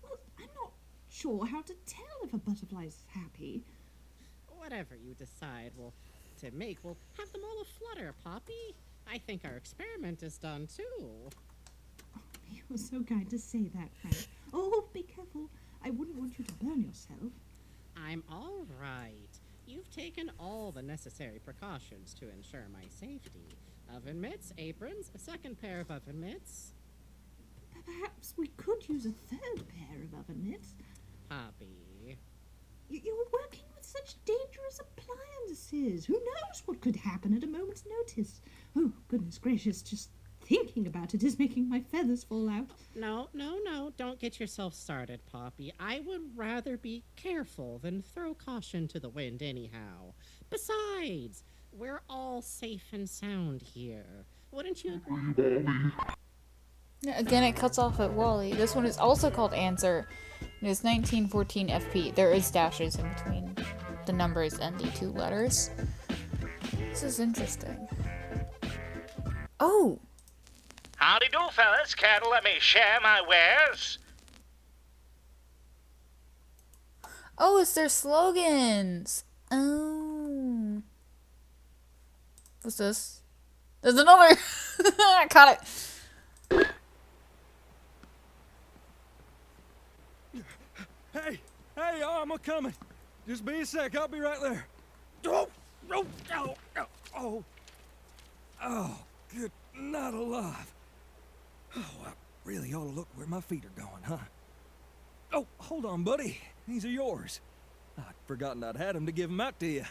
Well, I'm not sure how to tell if a butterfly's happy. Whatever you decide we'll have them all aflutter, Poppy. I think our experiment is done, too. Oh, you're so kind to say that, Frank. Oh, be careful. I wouldn't want you to burn yourself. I'm all right. You've taken all the necessary precautions to ensure my safety. Oven mitts, aprons, a second pair of oven mitts. Perhaps we could use a third pair of oven mitts. Poppy. You're working with such dangerous appliances. Who knows what could happen at a moment's notice? Oh, goodness gracious, just thinking about it is making my feathers fall out. No. Don't get yourself started, Poppy. I would rather be careful than throw caution to the wind anyhow. Besides, we're all safe and sound here. Wouldn't you agree? Yeah, again, it cuts off at Wally. This one is also called Answer. It is 1914 FP. There is dashes in between the numbers and the two letters. This is interesting. Oh! Howdy do, fellas. Care to let me share my wares? Oh, it's their slogans! Oh. What's this? There's another! I caught it! Hey, I'm a coming. Just be a sec, I'll be right there. Oh, good, not alive. Oh, I really ought to look where my feet are going, huh? Oh, hold on, buddy. These are yours. I'd forgotten I'd had them to give them out to you.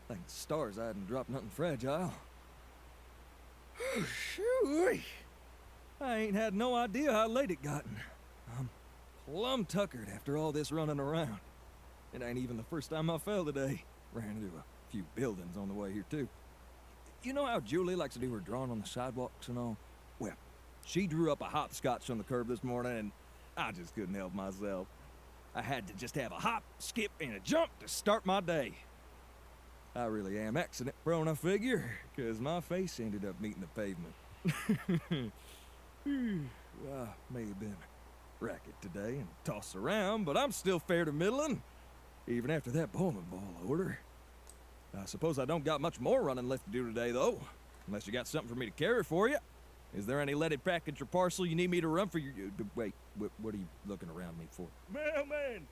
Thank the stars I hadn't dropped nothing fragile. Shoo-wee. I ain't had no idea how late it gotten. I'm plumb tuckered after all this running around. It ain't even the first time I fell today. Ran into a few buildings on the way here, too. You know how Julie likes to do her drawing on the sidewalks and all? Well, she drew up a hopscotch on the curb this morning, and I just couldn't help myself. I had to just have a hop, skip, and a jump to start my day. I really am accident prone, I figure, because my face ended up meeting the pavement. I may have been racket today and tossed around, but I'm still fair to middling, even after that bowling ball order. I suppose I don't got much more running left to do today, though, unless you got something for me to carry for you. Is there any leaded package or parcel you need me to run for your... Wait, what are you looking around me for? Mailman!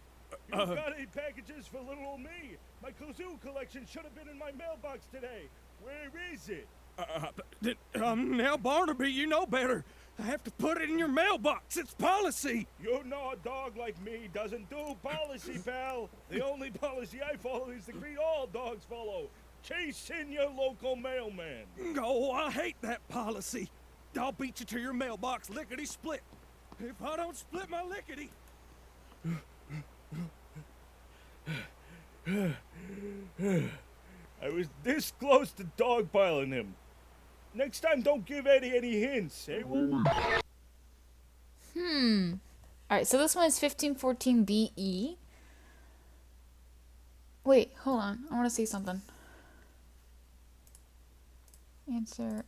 You got any packages for little old me? My kazoo collection should have been in my mailbox today. Where is it? Now, Barnaby, you know better. I have to put it in your mailbox. It's policy. You know a dog like me doesn't do policy, pal. The only policy I follow is the creed all dogs follow. Chase in your local mailman. Oh, I hate that policy. I'll beat you to your mailbox lickety-split. If I don't split my lickety... I was this close to dogpiling him. Next time, don't give Eddie any hints, eh, Will? Alright, so this one is 1514 BE. Wait, hold on. I want to see something. Answer.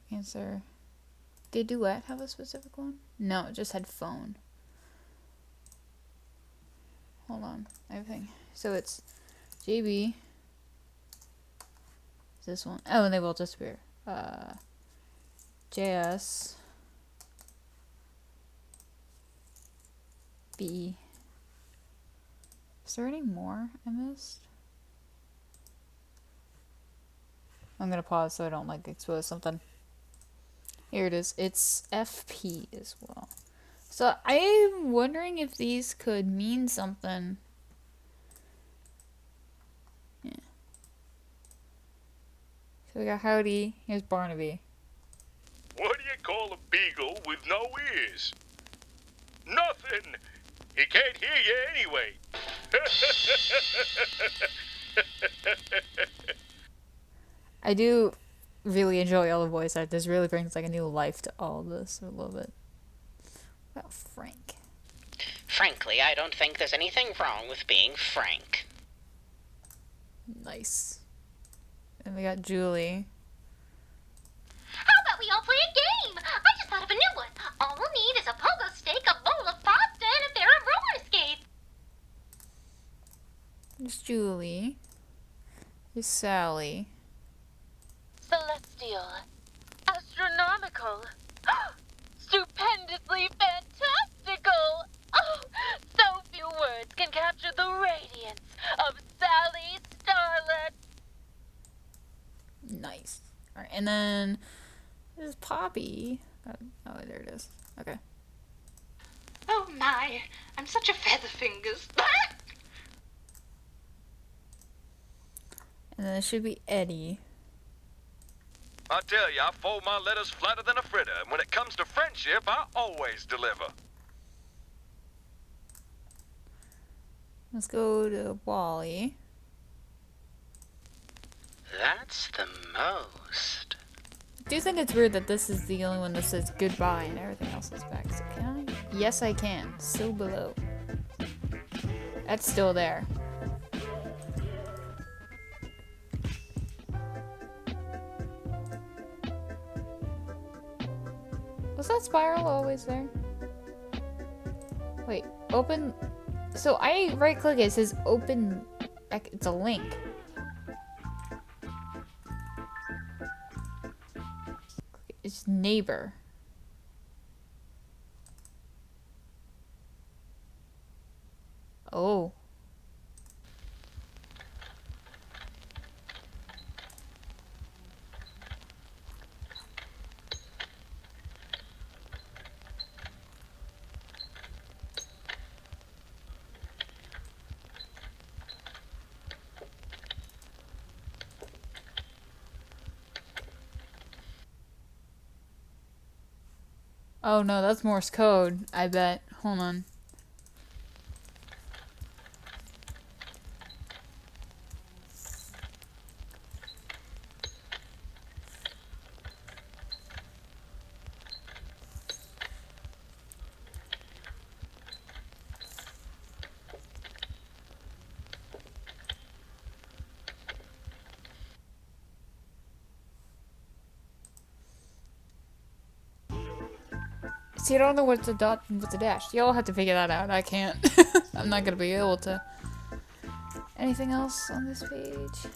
Did Duet have a specific one? No, it just had phone. Hold on. Everything. So it's JB. Is this one? Oh, and they will disappear. JS. B. Is there any more I missed? I'm gonna pause so I don't like expose something. Here it is. It's FP as well. So I'm wondering if these could mean something. Yeah. So we got Howdy. Here's Barnaby. What do you call a beagle with no ears? Nothing! He can't hear you anyway. I do really enjoy all the voice actors. This really brings like a new life to all of this. I love it. What about Frank? Frankly, I don't think there's anything wrong with being frank. Nice. And we got Julie. How about we all play a game? I just thought of a new one. All we'll need is a pogo stick, a bowl of pasta, and a pair of roller skates. There's Julie. There's Sally. Celestial. Astronomical. Stupendously fantastical. Oh, so few words can capture the radiance of Sally Starlet. Nice. Alright, and then there's Poppy. Oh, there it is. Okay. Oh my, I'm such a featherfingers. And then it should be Eddie. I tell you, I fold my letters flatter than a fritter, and when it comes to friendship, I always deliver. Let's go to Wally. That's the most. I do think it's weird that this is the only one that says goodbye and everything else is back. So can I? Yes, I can. Still below. That's still there. Was that spiral always there? Wait, open. So I right click it says open. It's a link. It's neighbor. Oh. Oh no, that's Morse code, I bet. Hold on. See, I don't know what's the dot and what's the dash. Y'all have to figure that out. I can't. I'm not gonna be able to. Anything else on this page?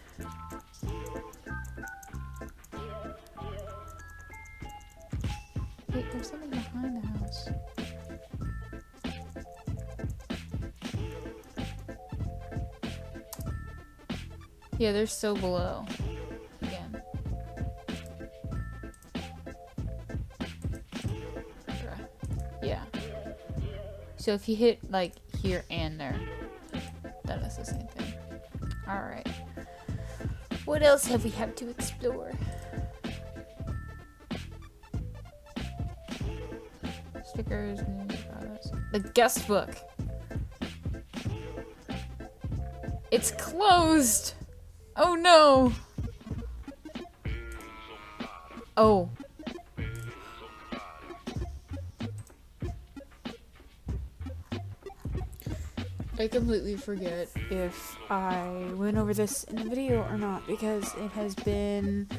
Wait, there's something behind the house. Yeah, they're so below. Again. Yeah. So if you hit, like, here and there, that is the same thing. Alright. What else have we had to explore? Stickers, music, photos. The guest book. It's closed! Oh no! Oh. I completely forget if I went over this in the video or not because it has been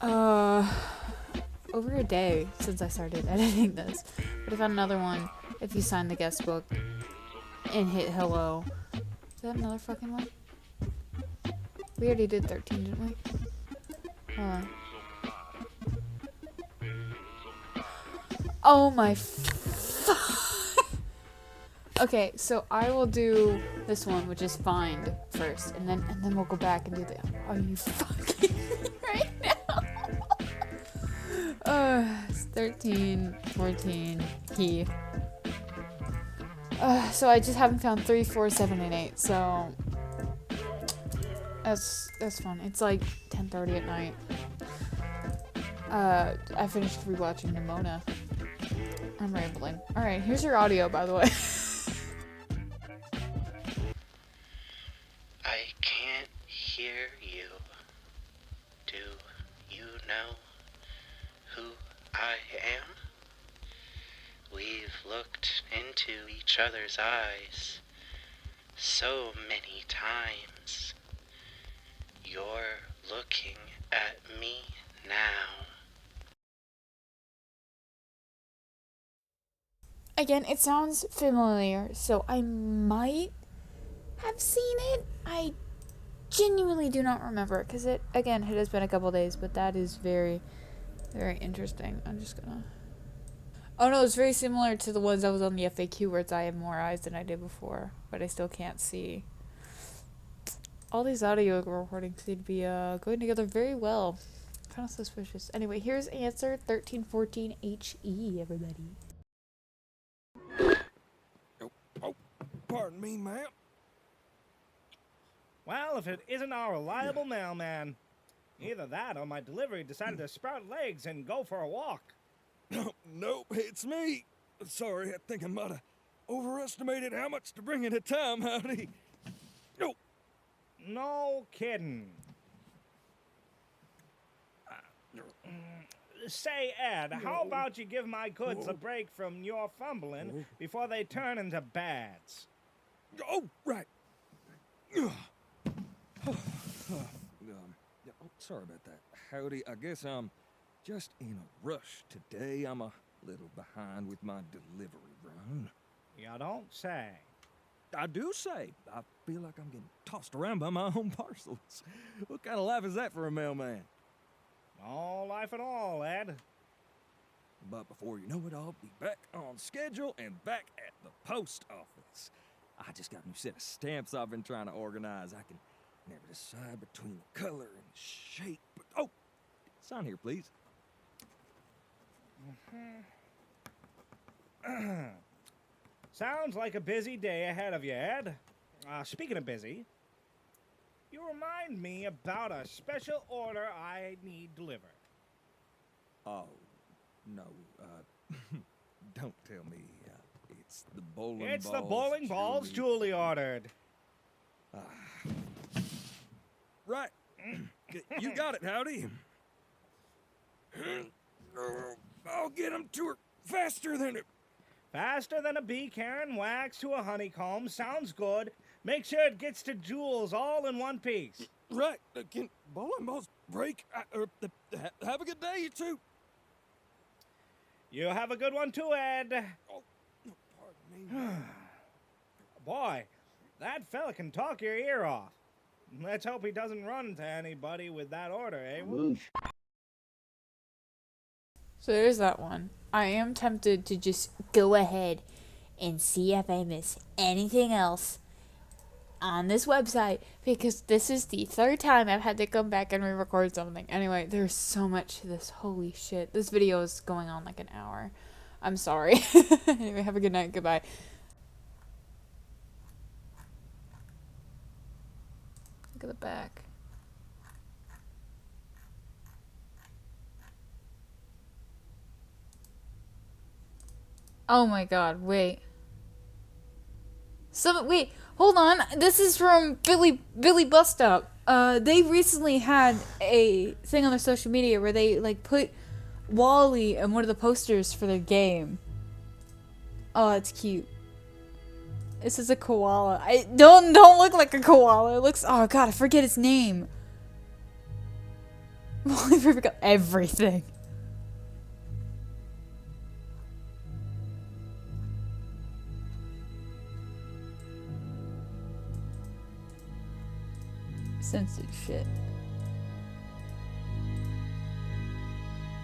over a day since I started editing this. But I found another one. If you sign the guest book and hit hello. Is that another fucking one? We already did 13, didn't we? Hold on. Oh my Okay, so I will do this one, which is find first, and then we'll go back and do the. Are you fucking right now? It's 13, 14, key. So I just haven't found 3, 4, 7, and 8. So that's fun. It's like 10:30 at night. I finished rewatching Nimona. I'm rambling. All right, here's your audio, by the way. I can't hear you. Do you know who I am? We've looked into each other's eyes so many times. You're looking at me now. Again, it sounds familiar, so I might have seen it. I genuinely do not remember because it has been a couple days, but that is very, very interesting. I'm just gonna. Oh no, it's very similar to the ones that was on the FAQ where it's I have more eyes than I did before, but I still can't see. All these audio recordings seem to be going together very well. Kind of suspicious. Anyway, here's answer 1314 HE, everybody. Oh, pardon me, ma'am. Well, if it isn't our reliable mailman. Either that or my delivery decided to sprout legs and go for a walk. Nope, it's me. Sorry, I think I might have overestimated how much to bring at a time, howdy. Oh. No kidding. Say, Ed, how about you give my goods a break from your fumbling before they turn into bads? Oh, right. Sorry about that. Howdy, I guess I'm just in a rush today. I'm a little behind with my delivery run. You don't say. I do say. I feel like I'm getting tossed around by my own parcels. What kind of life is that for a mailman? No life at all, Ed. But before you know it, I'll be back on schedule and back at the post office. I just got a new set of stamps I've been trying to organize. I can never decide between the color and shape. But, oh, sign here, please. Sounds like a busy day ahead of you, Ed. Speaking of busy, you remind me about a special order I need delivered. Oh, no, don't tell me. It's the bowling balls. It's the bowling balls Julie ordered. Right. You got it, Howdy. I'll get them to her faster than it. Faster than a bee carrying wax to a honeycomb. Sounds good. Make sure it gets to Jules all in one piece. Right. Can bowling balls break? Have a good day, you two. You have a good one too, Ed. Oh, pardon me. Boy, that fella can talk your ear off. Let's hope he doesn't run into anybody with that order, eh? So there's that one. I am tempted to just go ahead and see if I miss anything else on this website, because this is the third time I've had to come back and re-record something. Anyway, there's so much to this. Holy shit. This video is going on like an hour. I'm sorry. Anyway, have a good night. Goodbye. Look at the back. Oh my god, wait. Wait, hold on. This is from Billy Bus Stop. They recently had a thing on their social media where they like put Wally in one of the posters for their game. Oh, it's cute. This is a koala. I don't look like a koala. It looks, oh god, I forget its name. I forgot everything. Censored shit.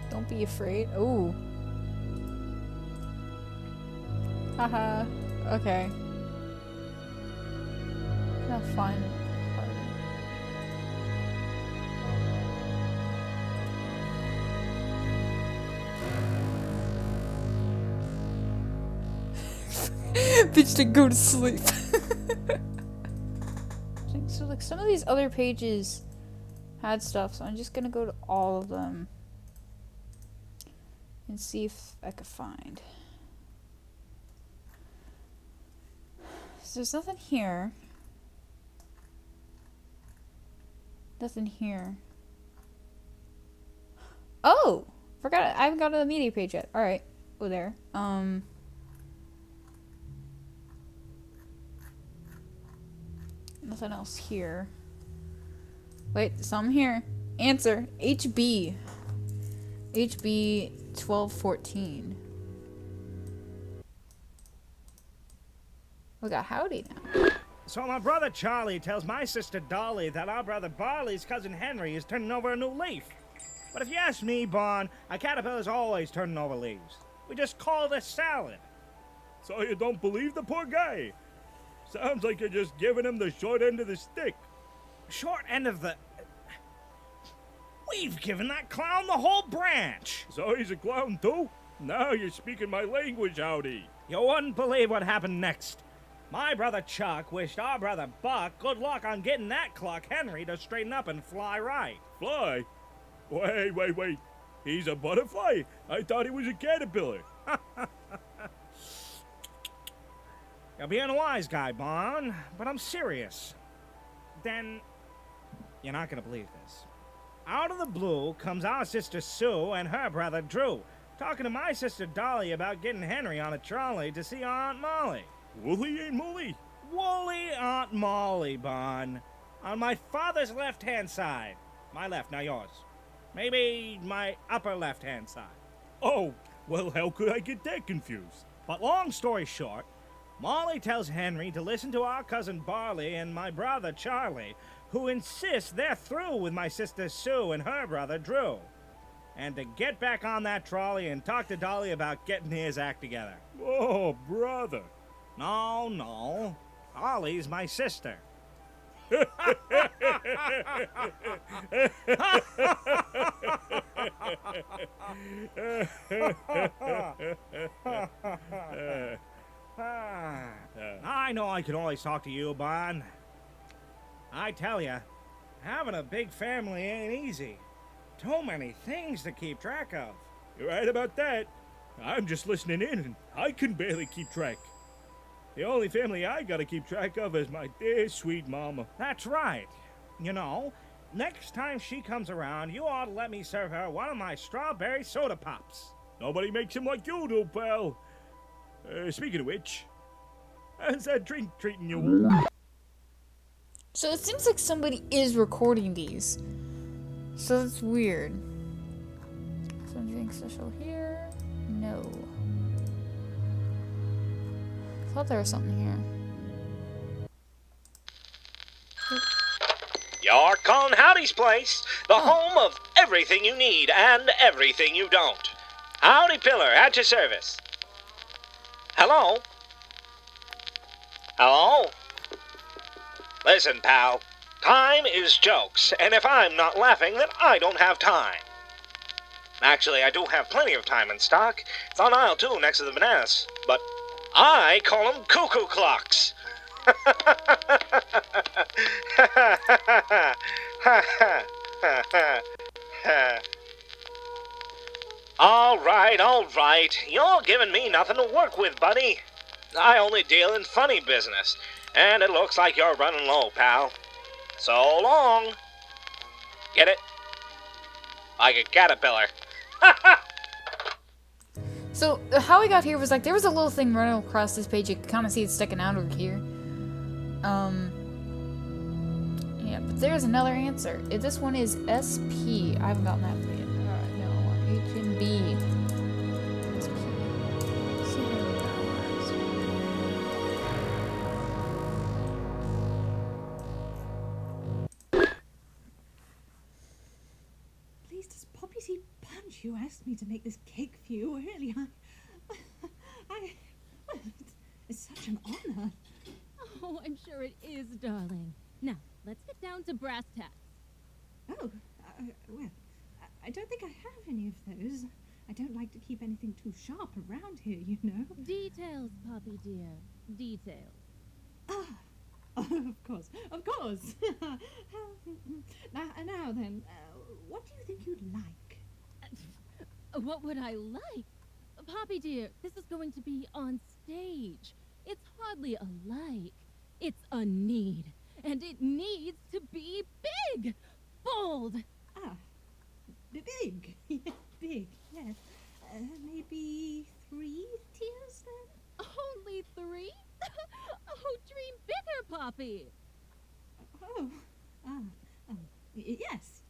Don't be afraid. Ooh. Haha. Okay. Not fun. Bitch to go to sleep. So like some of these other pages had stuff, so I'm just gonna go to all of them and see if I could find. So there's nothing here. Nothing here. Oh! Forgot it. I haven't got to the media page yet. Alright. Oh, there. Nothing else here. Wait, some here. Answer. HB. HB 1214. We got Howdy now. So my brother Charlie tells my sister Dolly that our brother Barley's cousin Henry is turning over a new leaf. But if you ask me, Bon, a caterpillar's always turning over leaves. We just call it a salad. So you don't believe the poor guy? Sounds like you're just giving him the short end of the stick. Short end of the... We've given that clown the whole branch. So he's a clown too? Now you're speaking my language, Howdy. You wouldn't believe what happened next. My brother Chuck wished our brother Buck good luck on getting that clock Henry to straighten up and fly right. Fly? Wait. He's a butterfly? I thought he was a caterpillar. You're being a wise guy, Bon, but I'm serious. Then, you're not gonna believe this. Out of the blue comes our sister Sue and her brother Drew, talking to my sister Dolly about getting Henry on a trolley to see our Aunt Molly. Woolly ain't Molly? Woolly Aunt Molly, Bon. On my father's left-hand side. My left, now yours. Maybe my upper left-hand side. Oh, well, how could I get that confused? But long story short, Molly tells Henry to listen to our cousin Barley and my brother Charlie, who insist they're through with my sister Sue and her brother Drew. and to get back on that trolley and talk to Dolly about getting his act together. Oh, brother. No. Dolly's my sister. I know I can always talk to you, Bon. I tell you, having a big family ain't easy. Too many things to keep track of. You're right about that. I'm just listening in, and I can barely keep track. The only family I gotta keep track of is my dear sweet mama. That's right. You know, next time she comes around, you ought to let me serve her one of my strawberry soda pops. Nobody makes them like you do, pal. Speaking of which, how's that drink treating you? So it seems like somebody is recording these. So that's weird. Something special here? No. I thought there was something here. You're calling Howdy's Place, the home of everything you need and everything you don't. Howdy Pillar, at your service. Hello? Hello? Listen, pal. Time is jokes, and if I'm not laughing, then I don't have time. Actually, I do have plenty of time in stock. It's on aisle 2 next to the bananas. But I call them cuckoo clocks. All right. You're giving me nothing to work with, buddy. I only deal in funny business, and it looks like you're running low, pal. So long. Get it? Like a caterpillar. So how we got here was like there was a little thing running across this page. You can kind of see it sticking out over here. Yeah, but there's another answer. This one is SP. I haven't gotten that yet. No, H and B. SP. See how that works. Please, does Poppy see Punch? You asked me to make this cake for you. Really, well, it's such an honor. Oh, I'm sure it is, darling. Now, let's get down to brass tacks. Oh, well, I don't think I have any of those. I don't like to keep anything too sharp around here, you know. Details, Poppy dear. Details. Ah, oh, of course. Now then, what do you think you'd like? What would I like? Poppy dear, this is going to be on stage. It's hardly a like. It's a need. And it needs to be big. Bold. Ah, big. Big, yes. Maybe 3 tiers then? Only 3? Oh, dream bigger, Poppy. Yes.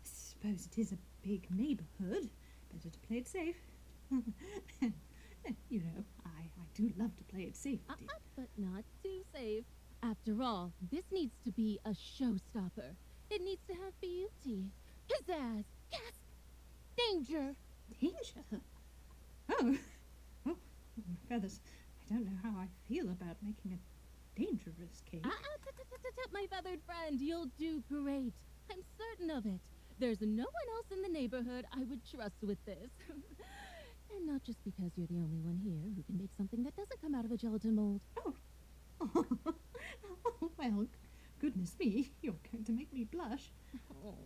Suppose it is a big neighborhood. Better to play it safe. You know, I do love to play it safe. But not too safe. After all, this needs to be a showstopper. It needs to have beauty, pizzazz, gasp, danger. Danger? Oh, my feathers. I don't know how I feel about making a dangerous cake. My feathered friend, you'll do great. I'm certain of it. There's no one else in the neighborhood I would trust with this. And not just because you're the only one here who can make something that doesn't come out of a gelatin mold. Oh, well, goodness me, you're going to make me blush. Oh.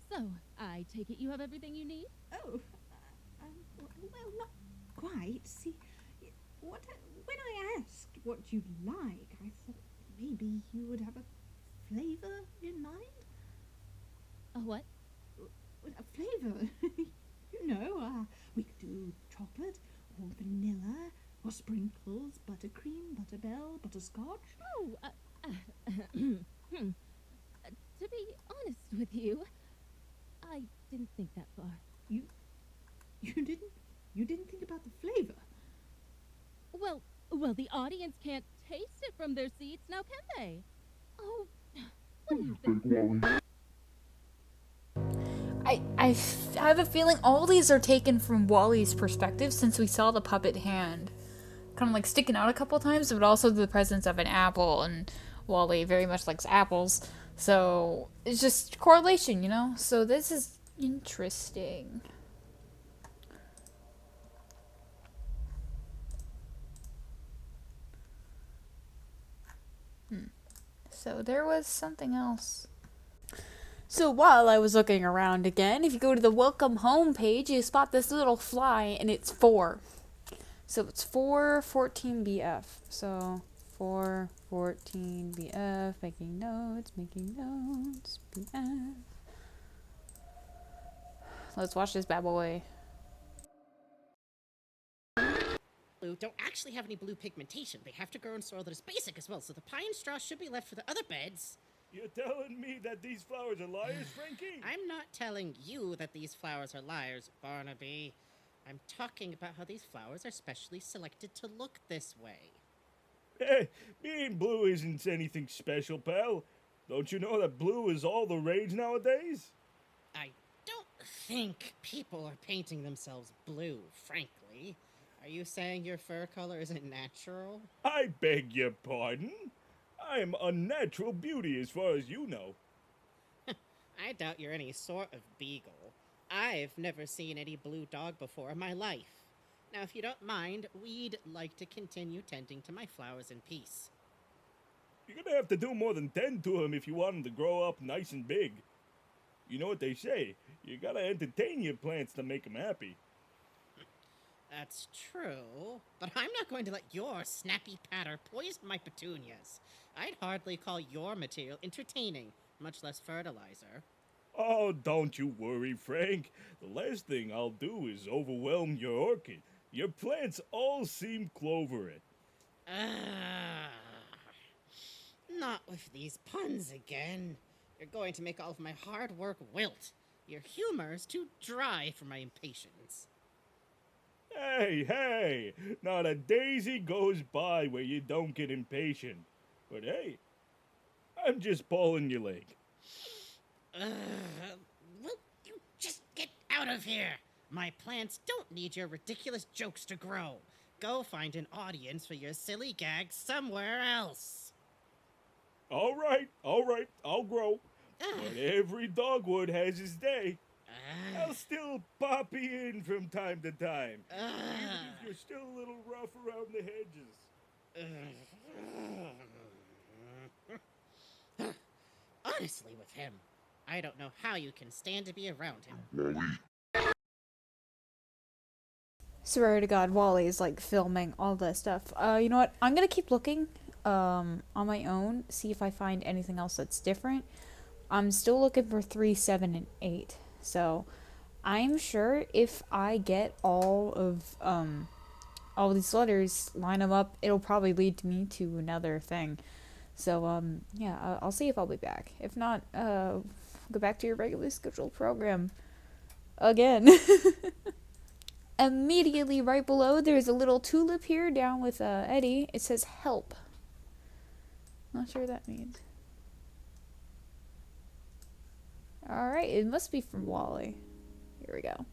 So, I take it you have everything you need? Oh, well, not quite. See, when I asked what you'd like, I thought maybe you would have a flavor in mind. A what? A flavor. You know, we could do chocolate or vanilla or sprinkles, buttercream, butterbell, butterscotch. Oh, to be honest with you, I didn't think that far. You didn't think about the flavor? Well, the audience can't taste it from their seats, now can they? Oh, what do you think? I have a feeling all these are taken from Wally's perspective since we saw the puppet hand kind of like sticking out a couple times, but also the presence of an apple, and Wally very much likes apples. So it's just correlation, you know? So this is interesting. So there was something else. So while I was looking around again, if you go to the welcome home page, you spot this little fly, and it's 4. So it's 414BF. So 414BF, making notes, BF. Let's watch this bad boy. Blue don't actually have any blue pigmentation. They have to grow in soil that is basic as well, so the pine straw should be left for the other beds. You're telling me that these flowers are liars, Frankie? I'm not telling you that these flowers are liars, Barnaby. I'm talking about how these flowers are specially selected to look this way. Being blue isn't anything special, pal. Don't you know that blue is all the rage nowadays? I don't think people are painting themselves blue, frankly. Are you saying your fur color isn't natural? I beg your pardon? I am unnatural beauty as far as you know. I doubt you're any sort of beagle. I've never seen any blue dog before in my life. Now, if you don't mind, we'd like to continue tending to my flowers in peace. You're gonna have to do more than tend to them if you want them to grow up nice and big. You know what they say, you gotta entertain your plants to make them happy. That's true, but I'm not going to let your snappy patter poison my petunias. I'd hardly call your material entertaining, much less fertilizer. Oh, don't you worry, Frank. The last thing I'll do is overwhelm your orchid. Your plants all seem clovered. Not with these puns again. You're going to make all of my hard work wilt. Your humor's too dry for my impatience. Hey, not a daisy goes by where you don't get impatient. But hey, I'm just pulling your leg. Will you just get out of here? My plants don't need your ridiculous jokes to grow. Go find an audience for your silly gags somewhere else. All right, I'll grow. But every dogwood has his day. I'll still pop you in from time to time, even if you're still a little rough around the hedges. Honestly, with him, I don't know how you can stand to be around him. Swear to God, Wally is like filming all that stuff. You know what? I'm gonna keep looking on my own, see if I find anything else that's different. I'm still looking for 3, 7, and 8. So I'm sure if I get all of these letters, line them up, it'll probably lead me to another thing. So yeah, I'll see if I'll be back. If not, go back to your regularly scheduled program again. Immediately right below, there's a little tulip here down with Eddie. It says help. Not sure what that means. Alright, it must be from Wally. Here we go.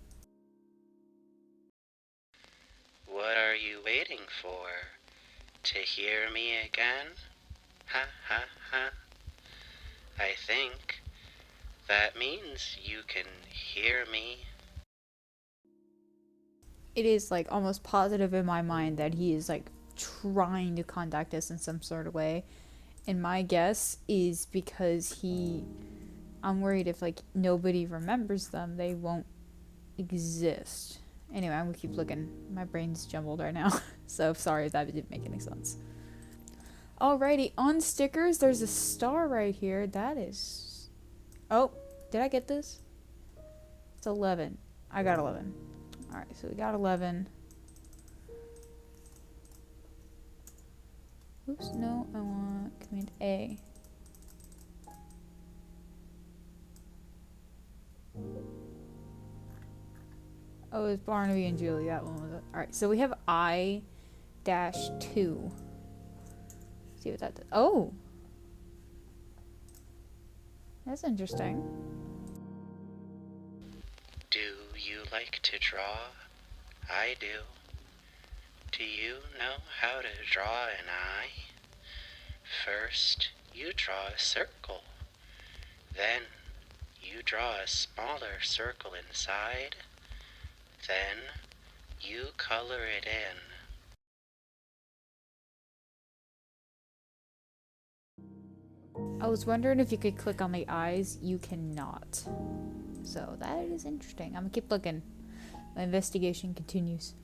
What are you waiting for? To hear me again? Ha ha ha. I think that means you can hear me. It is like almost positive in my mind that he is like trying to contact us in some sort of way. And my guess is because I'm worried if like nobody remembers them, they won't exist. Anyway, I'm gonna keep looking. My brain's jumbled right now. So sorry if that didn't make any sense. Alrighty, on stickers, there's a star right here. That is... Oh, did I get this? It's 11. I got 11. Alright, so we got 11. Oops, no, I want Command A. Oh, it's Barnaby and Julie. That one was it. Alright, so we have I-2. See what that does. Oh! That's interesting. you like to draw? I do. Do you know how to draw an eye? First, you draw a circle. Then, you draw a smaller circle inside. Then, you color it in. I was wondering if you could click on the eyes. You cannot. So that is interesting. I'm gonna keep looking. My investigation continues.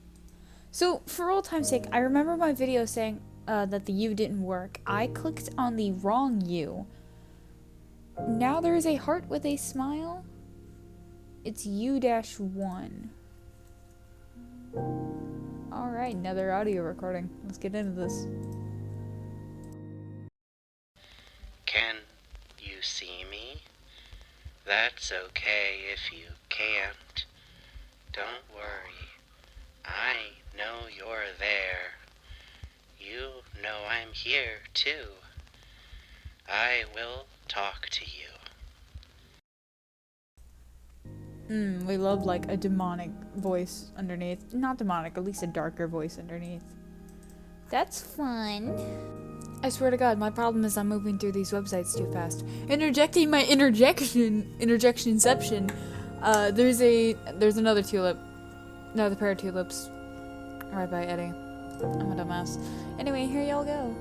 So, for old time's sake, I remember my video saying that the U didn't work. I clicked on the wrong U. Now there is a heart with a smile. It's U-1. Alright, another audio recording. Let's get into this. Can you see me? That's okay if you can't. Don't worry. I know you're there. You know I'm here, too. I will talk to you. We love like a demonic voice underneath. Not demonic, at least a darker voice underneath. That's fun. I swear to God, my problem is I'm moving through these websites too fast. Interjecting my interjectionception. There's another tulip. Another pair of tulips. Right by Eddie. I'm a dumbass. Anyway, here y'all go.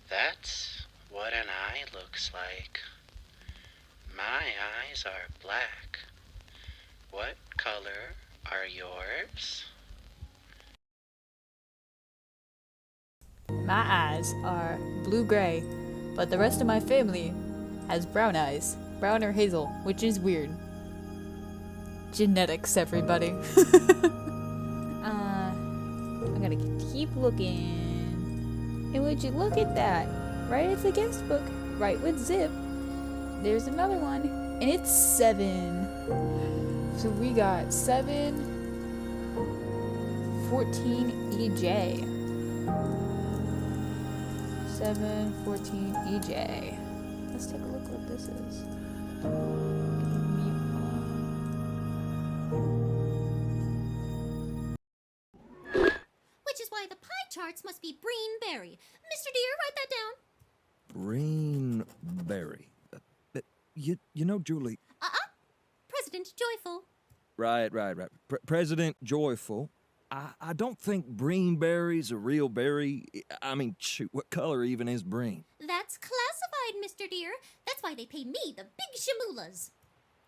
That's what an eye looks like. My eyes are black. What color are yours? My eyes are blue-gray, but the rest of my family has brown eyes. Brown or hazel, which is weird. Genetics, everybody. I'm gonna keep looking. And would you look at that? Right at the guest book, right with zip. There's another one, and it's 7. So we got 7, 14 EJ. 7, 14 EJ. Let's take a look what this is. Which is why the pie charts must be Breen-berry. Mr. Deer, write that down. Greenberry. You know, Julie. President Joyful. Right. President Joyful. I don't think breenberry's a real berry. I mean, shoot, what color even is breen? That's classified, Mr. Deer. That's why they pay me the big shamulas.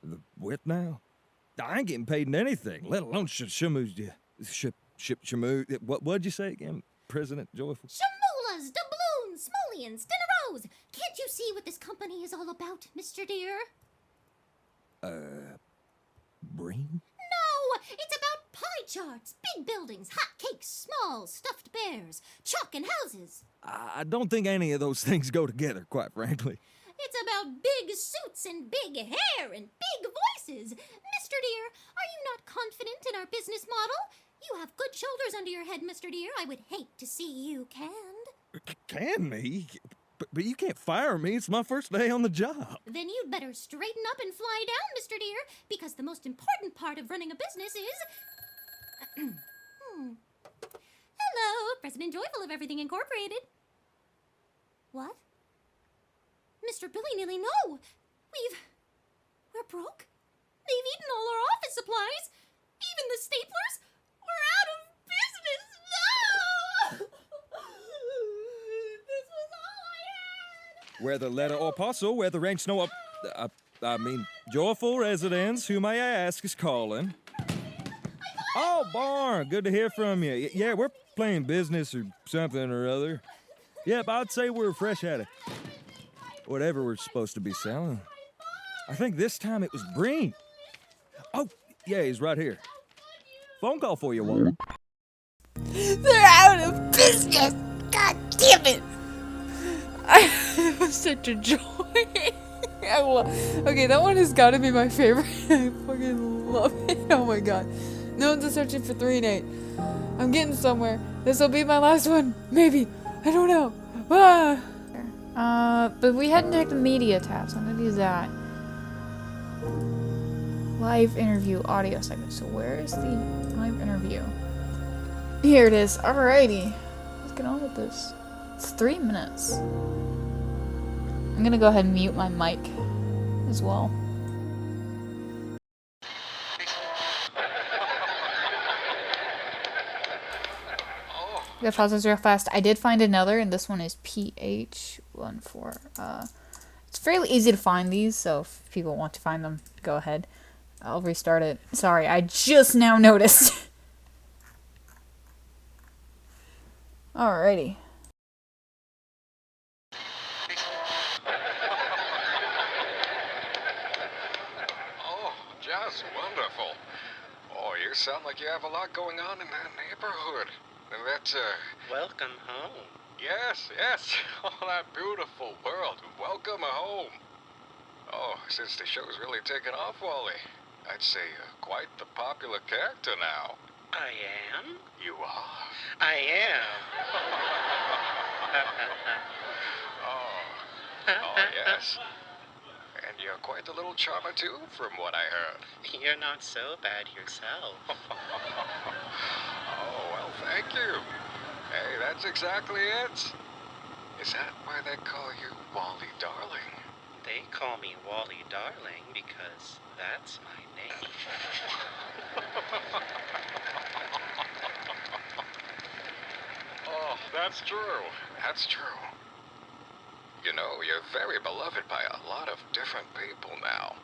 The what now? I ain't getting paid in anything, let alone shamoos. What'd you say again, President Joyful? Shamulas, doubloons, smolians, dinneros. Can't you see what this company is all about, Mr. Deer? Breen? No, it's about pie charts, big buildings, hot cakes, small stuffed bears, chalk and houses. I don't think any of those things go together, quite frankly. It's about big suits and big hair and big voices. Mr. Deer, are you not confident in our business model? You have good shoulders under your head, Mr. Deer. I would hate to see you canned. Can me? But you can't fire me. It's my first day on the job. Then you'd better straighten up and fly down, Mr. Deer, because the most important part of running a business is... Hello, President Joyful of Everything Incorporated. What? Mr. Billy-nilly, no! We're broke? They've eaten all our office supplies! Even the staplers? We're out of business! No! This was all I had! Whether letter or parcel, whether rank snow up... Joyful residents, who may I ask is calling. Oh, Barn, good to hear from you. Yeah, we're playing business or something or other. Yep, I'd say we're fresh at it. Whatever we're supposed to be selling. I think this time it was Breen. Oh, yeah, he's right here. Phone call for you, Walter. They're out of business! God damn it! It was such a joy. Okay, that one has got to be my favorite. I fucking love it. Oh my god. No one's searching for 3 and 8. I'm getting somewhere. This will be my last one. Maybe. I don't know. But we hadn't checked the media tab, so I'm gonna use that. Live interview audio segment. So where is the live interview? Here it is. Alrighty. Let's get on with this. It's 3 minutes. I'm gonna go ahead and mute my mic as well. I'm gonna pause this real fast. I did find another, and this one is PH14. It's fairly easy to find these, so if people want to find them, go ahead. I'll restart it. Sorry, I just now noticed. Alrighty. Oh, just wonderful. Oh, you sound like you have a lot going on in that neighborhood. And that, Welcome home. yes, yes. Oh, that beautiful world. Welcome home. Oh, since the show's really taken off, Wally, I'd say quite the popular character now. I am? You are. I am. Oh, yes. And you're quite the little charmer, too, from what I heard. You're not so bad yourself. Oh, well, thank you. Hey, that's exactly it. Is that why they call you Wally Darling? They call me Wally Darling because that's my name. Oh, that's true. That's true. You know, you're very beloved by a lot of different people now.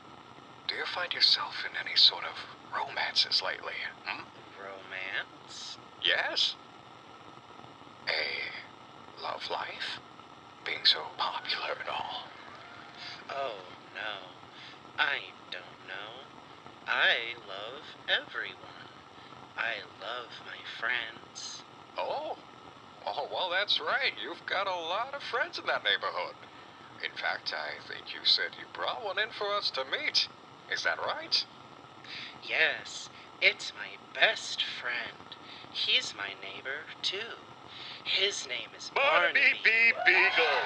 Do you find yourself in any sort of romances lately? Hmm? Romance? Yes? A love life? Being so popular and all. Oh, no. I don't know. I love everyone. I love my friends. Oh? Oh, well, that's right. You've got a lot of friends in that neighborhood. In fact, I think you said you brought one in for us to meet. Is that right? Yes, it's my best friend. He's my neighbor, too. His name is Barnaby B. Beagle.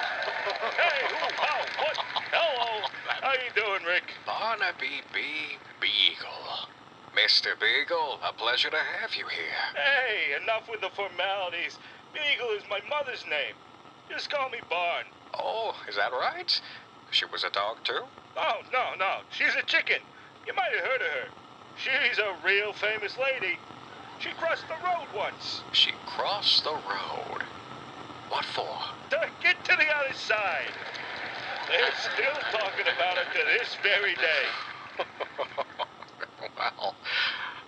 Hey, who, how, what? Hello. How you doing, Rick? Barnaby B. Beagle. Mr. Beagle, a pleasure to have you here. Hey, enough with the formalities. Beagle is my mother's name. Just call me Barn. Oh, is that right? She was a dog, too? Oh, no. She's a chicken. You might have heard of her. She's a real famous lady. She crossed the road once. She crossed the road. What for? To get to the other side. They're still talking about it to this very day. Well,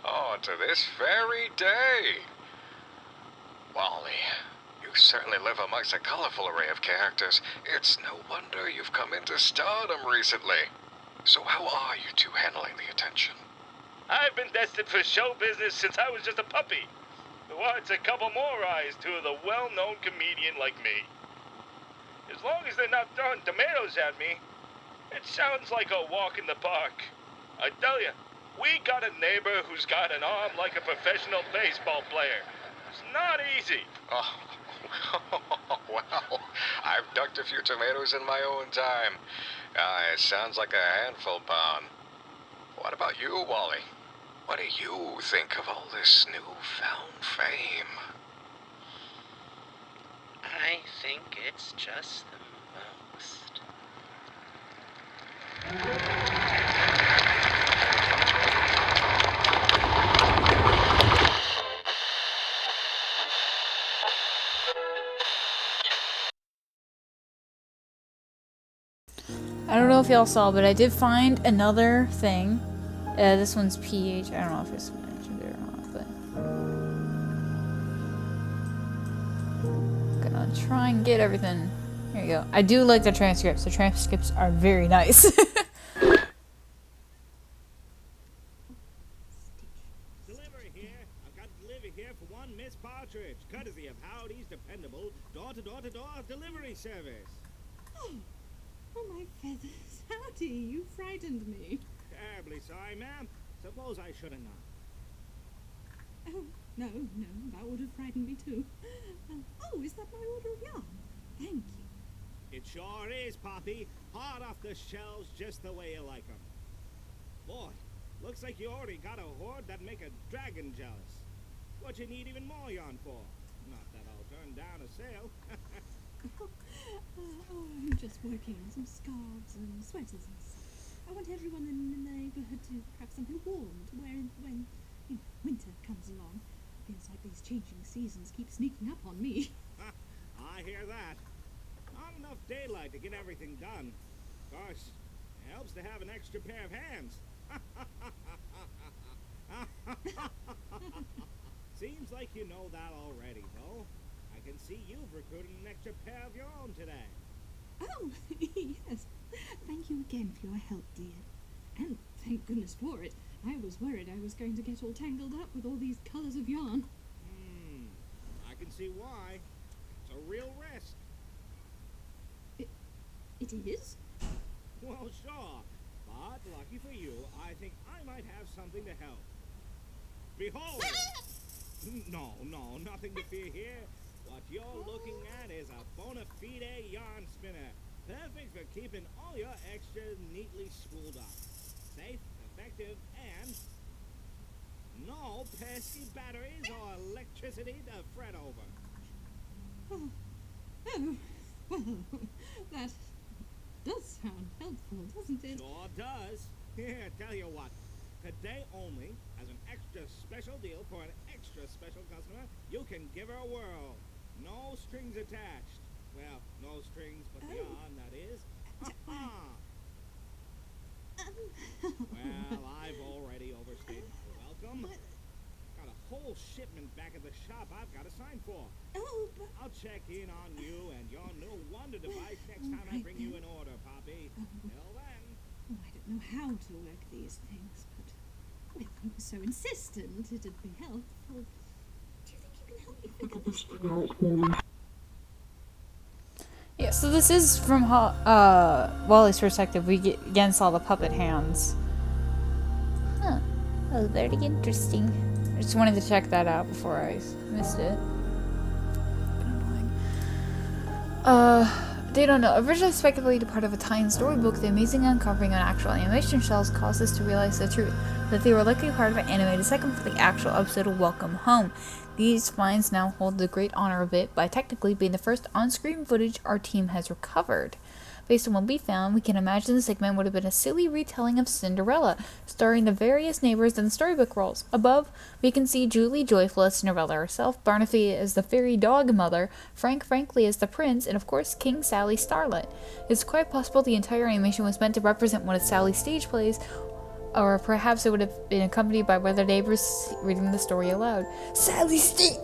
oh, to this very day. Wally, you certainly live amongst a colorful array of characters. It's no wonder you've come into stardom recently. So how are you two handling the attention? I've been destined for show business since I was just a puppy. What's a couple more eyes to a well-known comedian like me? As long as they're not throwing tomatoes at me, it sounds like a walk in the park. I tell you, we got a neighbor who's got an arm like a professional baseball player. It's not easy. Oh, well, I've ducked a few tomatoes in my own time. It sounds like a handful, Bon. What about you, Wally? What do you think of all this newfound fame? I think it's just the most. I don't know if y'all saw, but I did find another thing. This one's PH. I don't know if it's mentioned it or not, but I'm gonna try and get everything. Here you go. I do like the transcripts. The transcripts are very nice. Delivery here. I've got delivery here for one Miss Partridge, courtesy of Howdy's dependable door-to-door-to-door delivery service. Oh, my feathers. Howdy, you frightened me. Terribly sorry, ma'am. Suppose I should have known. Oh, no, that would have frightened me too. Oh, is that my order of yarn? Thank you. It sure is, Poppy. Hot off the shelves just the way you like 'em. Boy, Looks like you already got a hoard that'd make a dragon jealous. What you need even more yarn for? Not that I'll turn down a sale. I'm just working on some scarves and sweaters and stuff. I want everyone in the neighborhood to have something warm to wear when winter comes along. Feels like these changing seasons keep sneaking up on me. I hear that. Not enough daylight to get everything done. Of course, it helps to have an extra pair of hands. Seems like you know that already, though. I can see you've recruited an extra pair of your own today. Oh, yes. Thank you again for your help, dear. And thank goodness for it. I was worried I was going to get all tangled up with all these colours of yarn. I can see why. It's a real risk. It is? Well, sure. But lucky for you, I think I might have something to help. Behold! No, nothing to fear here. What you're looking at is a bona fide yarn spinner. Perfect for keeping all your extras neatly spooled up. Safe, effective, and no pesky batteries or electricity to fret over. Oh, well, that does sound helpful, doesn't it? Sure does. Here, tell you what. Today only, as an extra special deal for an extra special customer, you can give her a whirl. No strings attached. Well, no strings but the yarn, that is. Well, I've already overstayed my welcome. Got a whole shipment back at the shop I've got to sign for. Oh, but I'll check in on you and your new wonder device next time I bring you an order, Poppy. Till then. I don't know how to work these things, but if you were so insistent, it'd be helpful. Do you think you can help me figure this out? Yeah, so this is from Wally's perspective. We again saw the puppet hands. Huh. That was very interesting. I just wanted to check that out before I missed it. They don't know. Originally speculated part of a tie-in storybook, the amazing uncovering on actual animation shells caused us to realize the truth, that they were likely part of an animated segment for the actual episode of Welcome Home. These finds now hold the great honor of it by technically being the first on-screen footage our team has recovered. Based on what we found, we can imagine the segment would have been a silly retelling of Cinderella, starring the various neighbors in the storybook roles. Above, we can see Julie joyful as Cinderella herself, Barnaby as the fairy dog mother, Frank frankly as the prince, and of course King Sally Starlet. It's quite possible the entire animation was meant to represent one of Sally's stage plays, or perhaps it would have been accompanied by one of the neighbors reading the story aloud.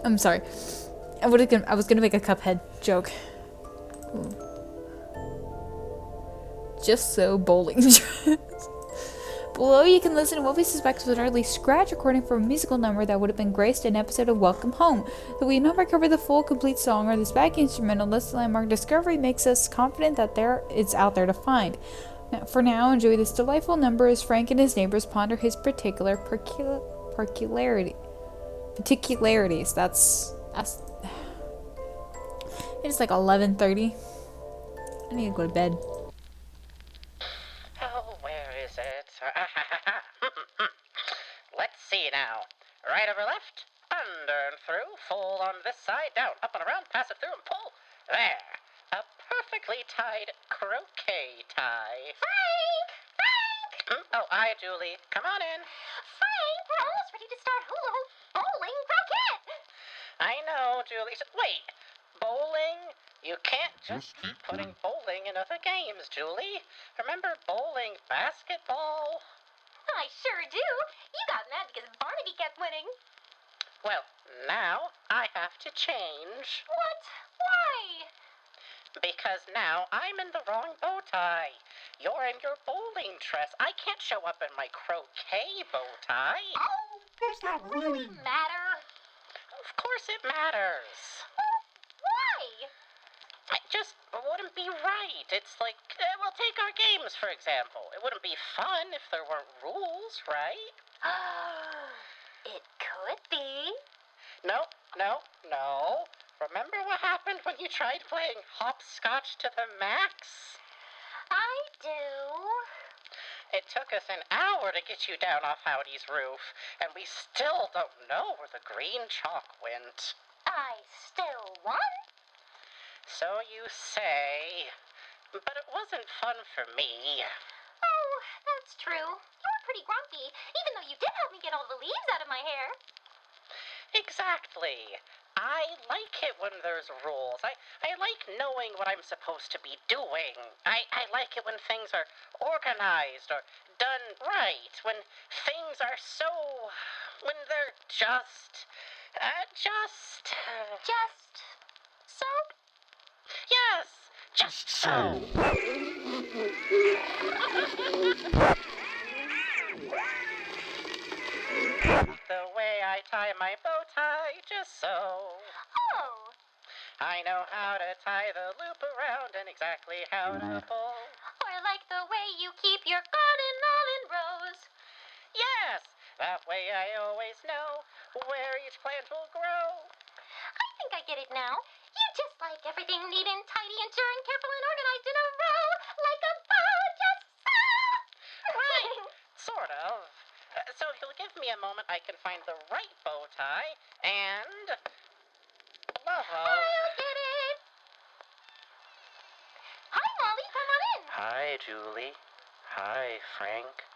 I'm sorry. I was gonna make a Cuphead joke. Ooh. Just so bowling. Below you can listen to what we suspect was an early scratch recording for a musical number that would have been graced an episode of Welcome Home. Though we have not recovered the full complete song or this back instrumental, this landmark discovery makes us confident that it's out there to find. Now, for now, enjoy this delightful number as Frank and his neighbors ponder his particularities. That's it's like 11:30. I need to go to bed. Oh, where is it? Let's see now. Right over left, under and through, fold on this side, down, up and around, pass it through and pull. There. A perfectly tied croquet tie. Frank! Frank! Oh, hi, Julie. Come on in. Frank, we're almost ready to start hula hoop bowling croquet. I know, Julie. Wait. Bowling? You can't just keep putting bowling in other games, Julie. Remember bowling basketball? I sure do. You got mad because Barnaby kept winning. Well, now I have to change. What? Why? Because now I'm in the wrong bow tie. You're in your bowling dress. I can't show up in my croquet bow tie. Oh, does that really matter? Of course it matters. Why? It just wouldn't be right. It's like, well, take our games, for example. It wouldn't be fun if there weren't rules, right? It could be. No. Remember what happened when you tried playing hopscotch to the max? I do. It took us an hour to get you down off Howdy's roof, and we still don't know where the green chalk went. I still won. So you say. But it wasn't fun for me. Oh, that's true. You were pretty grumpy, even though you did help me get all the leaves out of my hair. Exactly. I like it when there's rules. I like knowing what I'm supposed to be doing. I like it when things are organized or done right. When things are so. When they're just. Just so? Yes, just so. The way I tie my bow tie, just so. Oh. I know how to tie the loop around and exactly how to pull. Or like the way you keep your garden all in rows. Yes, that way I always know where each plant will grow. I think I get it now. You just like everything neat and tidy and sure and careful and organized in a row, like a bow, just so. Right, sort of. So if you'll give me a moment, I can find the right bow tie and love. I'll get it. Hi, Molly. Come on in. Hi, Julie. Hi, Frank.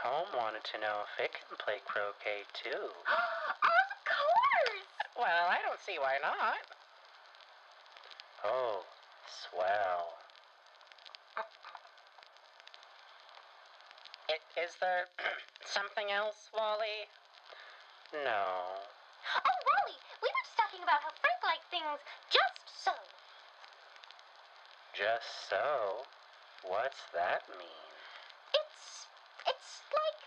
Home wanted to know if it can play croquet too. Of course. Well, I don't see why not. Oh, swell. Is there something else, Wally? No. Oh, Wally, we were just talking about how Frank likes things just so. Just so? What's that mean? It's like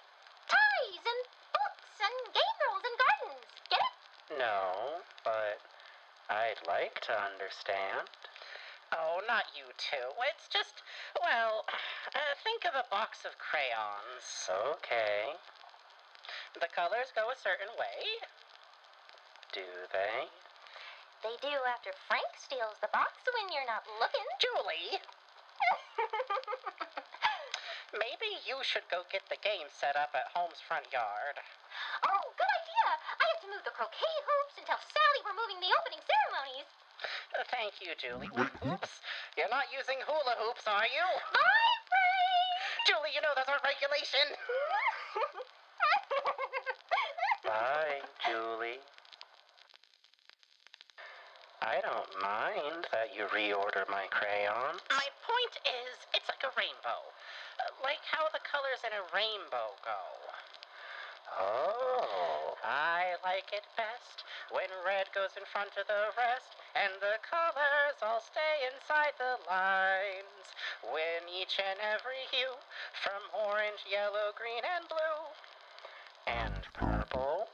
ties and books and game rules and gardens. Get it? No, but I'd like to understand. Oh, not you two. It's just, well, think of a box of crayons. Okay. The colors go a certain way. Do they? They do after Frank steals the box when you're not looking. Julie! Maybe you should go get the game set up at home's front yard. Oh, good idea. I have to move the croquet hoops and tell Sally we're moving the opening ceremonies. Thank you, Julie. Oops. You're not using hula hoops, are you? Bye, Frank! Julie, you know that's our regulation. Bye, Julie. I don't mind that you reorder my crayons. My point is, it's like a rainbow. Like how the colors in a rainbow go. Oh. I like it best when red goes in front of the rest and the colors all stay inside the lines. When each and every hue from orange, yellow, green, and blue and purple.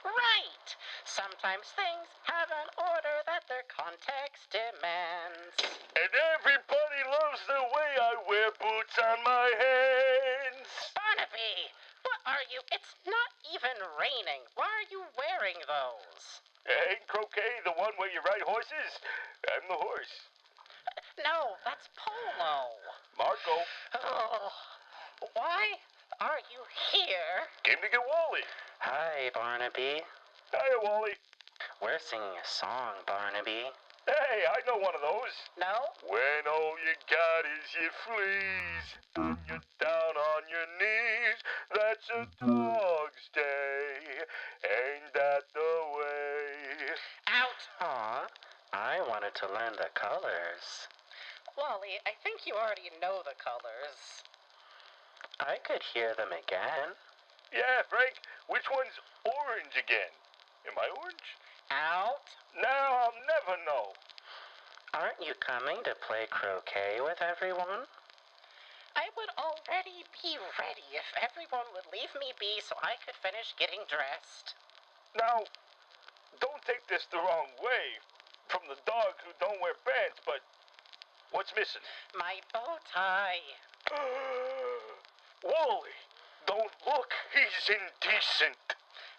Right! Sometimes things have an order that their context demands. And everybody loves the way I wear boots on my hands. Barnaby! What are you? It's not even raining. Why are you wearing those? Ain't croquet the one where you ride horses? I'm the horse. No, that's polo. Marco. Oh, why are you here? Came to get Wally. Hi, Barnaby. Hiya, Wally. We're singing a song, Barnaby. Hey, I know one of those. No? When all you got is your fleas, and you're down on your knees, that's a dog's day. Ain't that the way? Out! Aw, I wanted to learn the colors. Wally, I think you already know the colors. I could hear them again. Yeah, Frank, which one's orange again? Am I orange? Out! Now I'll never know. Aren't you coming to play croquet with everyone? I would already be ready if everyone would leave me be so I could finish getting dressed. Now, don't take this the wrong way from the dogs who don't wear pants, but what's missing? My bow tie. Wally, don't look. He's indecent.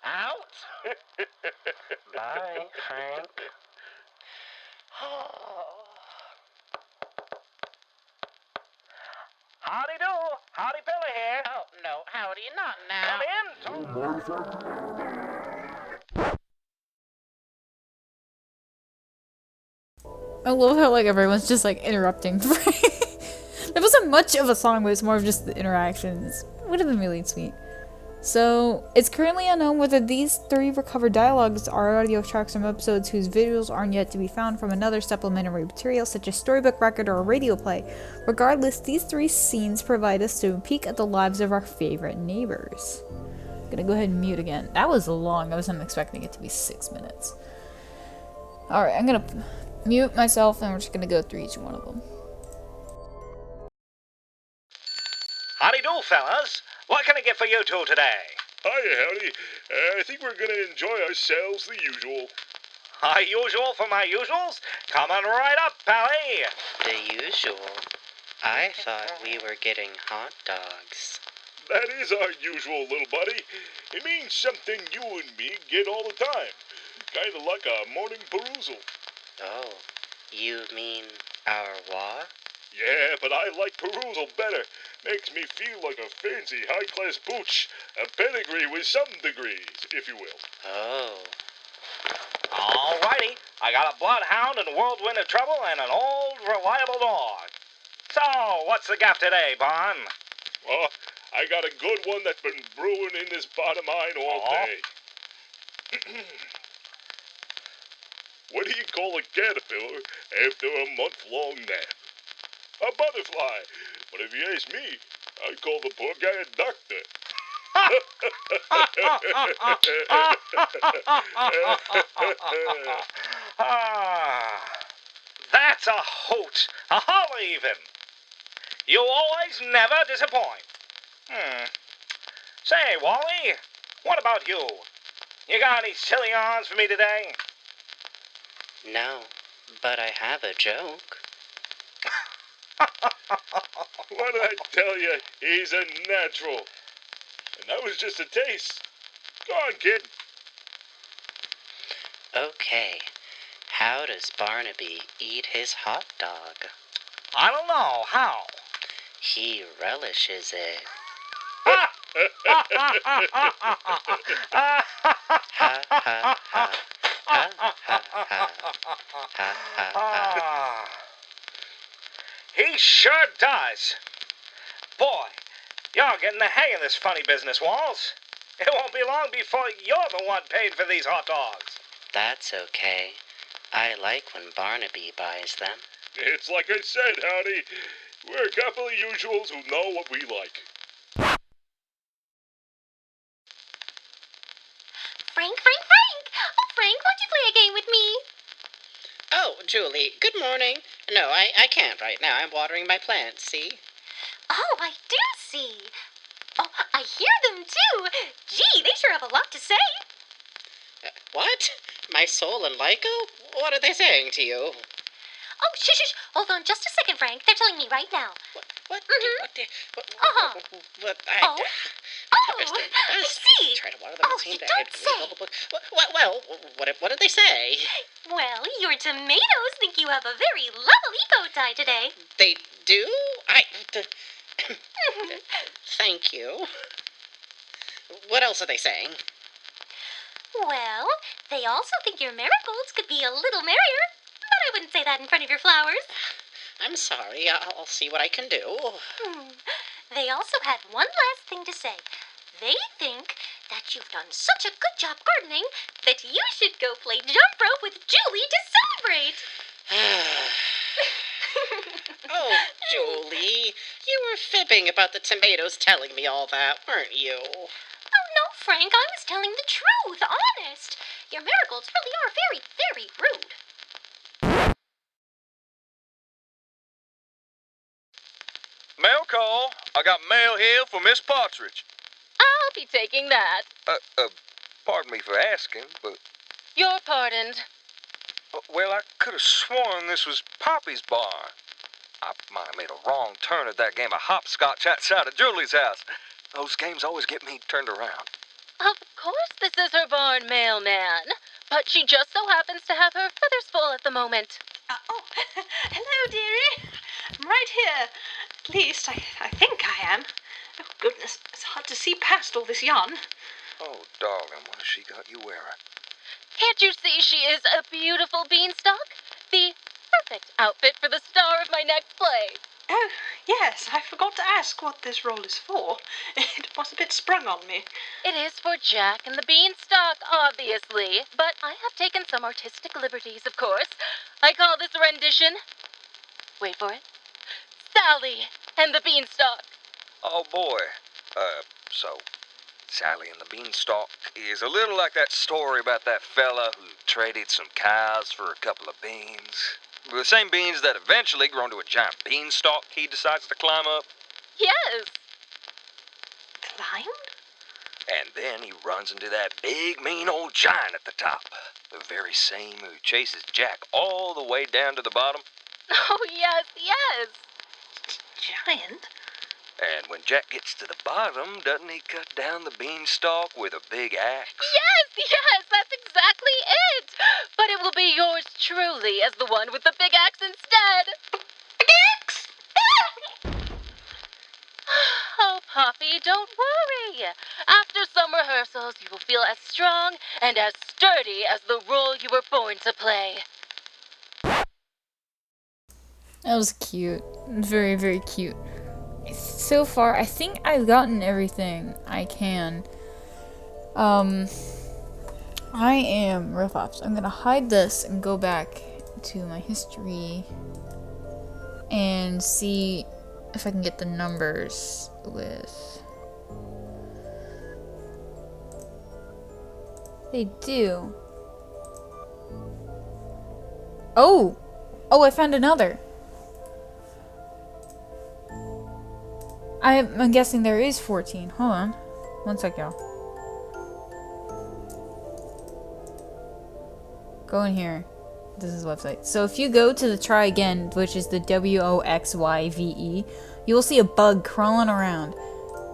Out! Bye, Frank. Howdy do, on now. I love how like everyone's just like interrupting. It wasn't much of a song, but it's more of just the interactions. It would have been really sweet. So, it's currently unknown whether these 3 recovered dialogues are audio tracks from episodes whose visuals aren't yet to be found from another supplementary material such as storybook record or radio play. Regardless, these 3 scenes provide us to a peek at the lives of our favorite neighbors. I'm gonna go ahead and mute again. That was long. I wasn't expecting it to be 6 minutes. Alright, I'm gonna mute myself and we're just gonna go through each one of them. Howdy do, fellas. What can I get for you two today? Hiya, howdy. I think we're gonna enjoy ourselves the usual. Our usual for my usuals? Coming right up, Pally. The usual. I thought we were getting hot dogs. That is our usual, little buddy. It means something you and me get all the time. Kinda like a morning perusal. Oh, you mean our wa? Yeah, but I like perusal better. Makes me feel like a fancy high-class pooch. A pedigree with some degrees, if you will. Oh. Alrighty. I got a bloodhound and whirlwind of trouble and an old reliable dog. So, what's the gap today, Bon? Oh, I got a good one that's been brewing in this pot of mine all day. What do you call a caterpillar after a month-long nap? A butterfly. But if you ask me, I'd call the poor guy a doctor. That's a hoot. A holler even. You always never disappoint. Say, Wally, what about you? You got any silly yarns for me today? No, but I have a joke. What did I tell you? He's a natural. And that was just a taste. Go on, kid. Okay, how does Barnaby eat his hot dog? I don't know. How? He relishes it. Ha Ha ha ha. Ha ha ha. Ha ha ha. He sure does. Boy, you're getting the hang of this funny business, Walls. It won't be long before you're the one paying for these hot dogs. That's okay. I like when Barnaby buys them. It's like I said, Howdy. We're a couple of usuals who know what we like. Frank! Oh, Frank, won't you play a game with me? Oh, Julie, good morning. No, I can't right now. I'm watering my plants, see? Oh, I do see. Oh, I hear them too. Gee, they sure have a lot to say. What? My soul and Lyco? What are they saying to you? Oh, shush. Hold on just a second, Frank. They're telling me right now. What? Uh-huh. I I see. try to water them. Oh, you don't say. Well, what did they say? Well, your tomatoes think you have a very lovely bow tie today. They do? Thank you. What else are they saying? Well, they also think your marigolds could be a little merrier. But I wouldn't say that in front of your flowers. I'm sorry. I'll see what I can do. They also had one last thing to say. They think that you've done such a good job gardening that you should go play jump rope with Julie to celebrate. Oh, Julie, you were fibbing about the tomatoes telling me all that, weren't you? Oh, no, Frank, I was telling the truth, honest. Your marigolds really are very, very rude. Mail call. I got mail here for Miss Partridge. I'll be taking that. Pardon me for asking, but... You're pardoned. Well, I could have sworn this was Poppy's barn. I might have made a wrong turn at that game of hopscotch outside of Julie's house. Those games always get me turned around. Of course this is her barn, mailman. But she just so happens to have her feathers full at the moment. Hello, dearie. I'm right here. At least, I think I am. Oh, goodness, it's hard to see past all this yarn. Oh, darling, what has she got you wearing? Can't you see she is a beautiful beanstalk? The perfect outfit for the star of my next play. Oh, yes, I forgot to ask what this role is for. It was a bit sprung on me. It is for Jack and the Beanstalk, obviously, but I have taken some artistic liberties, of course. I call this rendition, wait for it, Sally and the Beanstalk. Oh, boy. So, Sally and the Beanstalk is a little like that story about that fella who traded some cows for a couple of beans. The same beans that eventually grow into a giant beanstalk he decides to climb up. Yes. Climbed? And then he runs into that big, mean old giant at the top. The very same who chases Jack all the way down to the bottom. Oh, yes, yes. Giant? And when Jack gets to the bottom, doesn't he cut down the beanstalk with a big axe? Yes, that's exactly it. But it will be yours truly as the one with the big axe instead. Axe? Oh, Poppy, don't worry. After some rehearsals, you will feel as strong and as sturdy as the role you were born to play. That was cute. Very, very cute. So far, I think I've gotten everything I can. I am rough ops. I'm gonna hide this and go back to my history and see if I can get the numbers with. They do. Oh! Oh, I found another. I'm guessing there is 14. Hold on. One sec, y'all. Go in here. This is the website. So if you go to the try again, which is the WOXYVE, you will see a bug crawling around.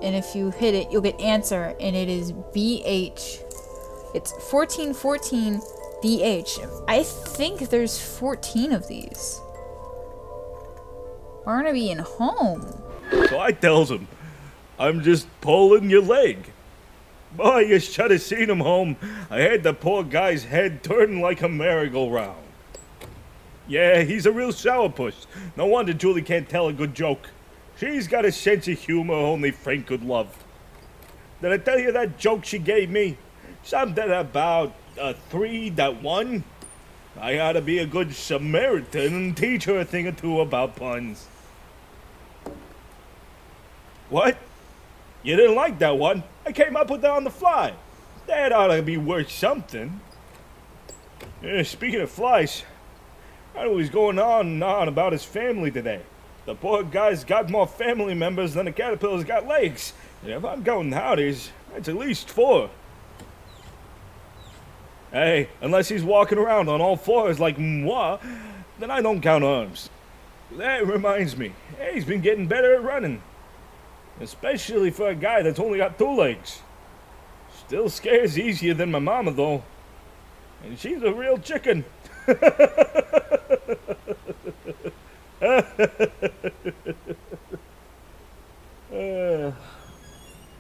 And if you hit it, you'll get answer, and it is BH. It's 1414 BH. I think there's 14 of these. Barnaby and home. So I tells him, I'm just pulling your leg. Boy, you should have seen him home. I had the poor guy's head turning like a merry-go-round. Yeah, he's a real sourpuss. No wonder Julie can't tell a good joke. She's got a sense of humor only Frank could love. Did I tell you that joke she gave me? Something about a 3 that won? I ought to be a good Samaritan and teach her a thing or two about puns. What? You didn't like that one? I came up with that on the fly. That ought to be worth something. Speaking of flies, I know he's going on and on about his family today. The poor guy's got more family members than the caterpillar's got legs. And if I'm counting howdies, that's at least 4. Hey, unless he's walking around on all 4s like moi, then I don't count arms. That reminds me, he's been getting better at running. Especially for a guy that's only got 2 legs. Still scares easier than my mama, though. And she's a real chicken.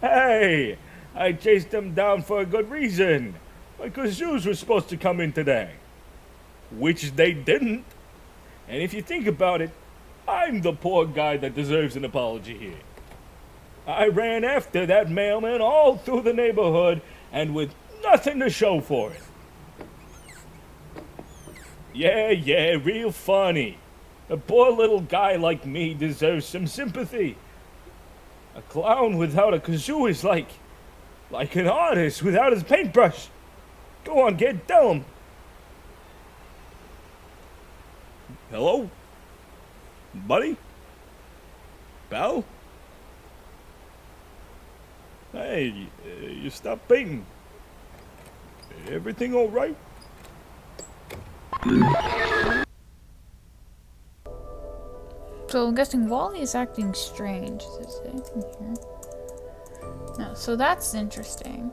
Hey, I chased them down for a good reason. My kazoos were supposed to come in today. Which they didn't. And if you think about it, I'm the poor guy that deserves an apology here. I ran after that mailman all through the neighborhood and with nothing to show for it. Yeah, real funny. A poor little guy like me deserves some sympathy. A clown without a kazoo is like an artist without his paintbrush. Go on, kid, tell him. Hello? Buddy? Pal? Hey, you stopped painting. Everything all right? So I'm guessing Wally is acting strange. Is there anything here? No, so that's interesting.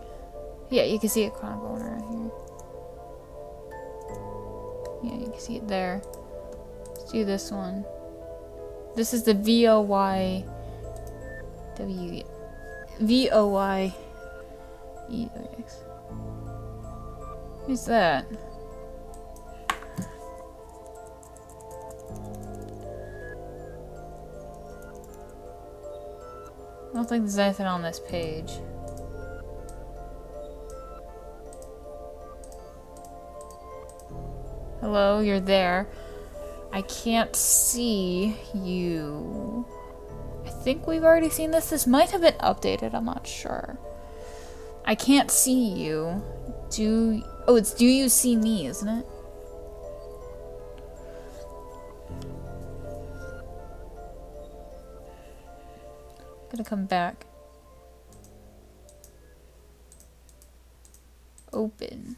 Yeah, you can see it kind of going around here. Yeah, you can see it there. Let's do this one. This is the VOYW VOYEWX. Who's that? I don't think there's anything on this page. Hello, you're there. I can't see you. I think we've already seen this. This might have been updated, I'm not sure. I can't see you. Oh, it's do you see me, isn't it? Gonna come back. Open.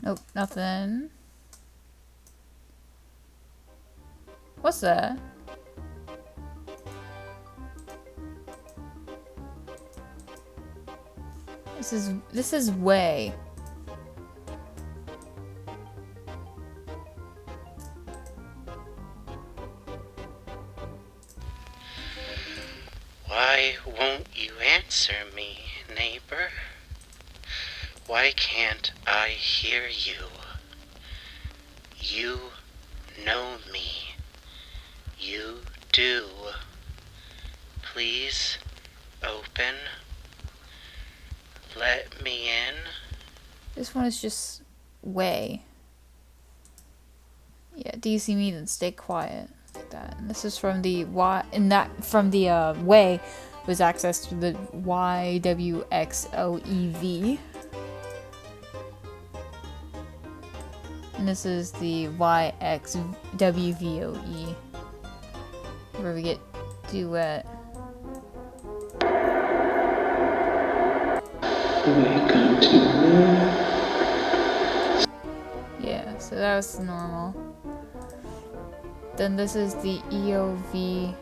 Nope, nothing. What's that? This is way. Why won't you answer me, neighbor? Why can't I hear you? You know me. You do. Please open. Let me in. This one is just way. Yeah, do you see me? Then stay quiet. Like that. And this is from the way was accessed through the YWXOEV. And this is the YXWVOE. Where we get duet. Yeah, so that was normal. Then this is the EOVWXY.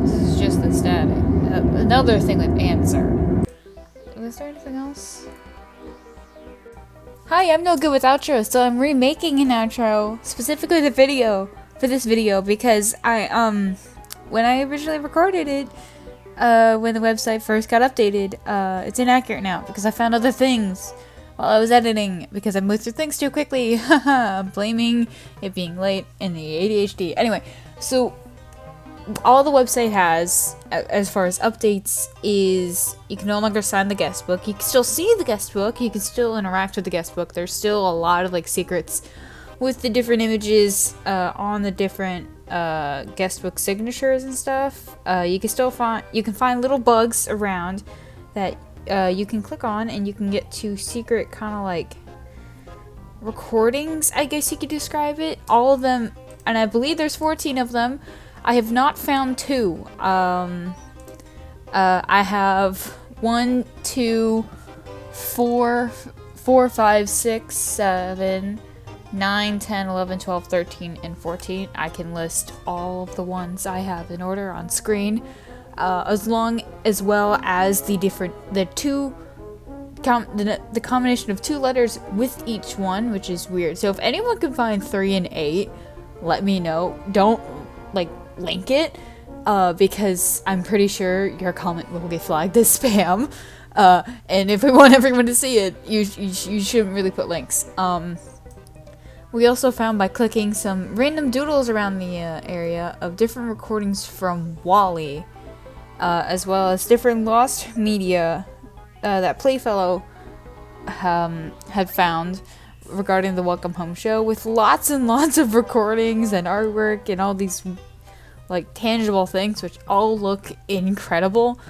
This is just the static. Another thing with answer. Was there anything else? Hi, I'm no good with outros, so I'm remaking an outro, specifically the video, for this video, because when I originally recorded it, when the website first got updated, it's inaccurate now, because I found other things while I was editing, because I moved through things too quickly. Haha, I'm blaming it being late and the ADHD. Anyway, so all the website has, as far as updates, is you can no longer sign the guest book. You can still see the guest book. You can still interact with the guest book. There's still a lot of like secrets with the different images on the different guest book signatures and stuff. You can find little bugs around that you can click on, and you can get to secret kind of like recordings, I guess you could describe it. All of them, and I believe there's 14 of them. I have not found 2. I have 1, 2, 4, 5, 6, 7, 9, 10, 11, 12, 13, and 14. I can list all of the ones I have in order on screen, as well as the combination of 2 letters with each one, which is weird. So if anyone can find 3 and 8, let me know. Don't link it, because I'm pretty sure your comment will get flagged as spam. And if we want everyone to see it, you shouldn't really put links. We also found by clicking some random doodles around the area of different recordings from Wally, as well as different lost media that Playfellow had found regarding the Welcome Home show, with lots and lots of recordings and artwork and all these tangible things, which all look incredible.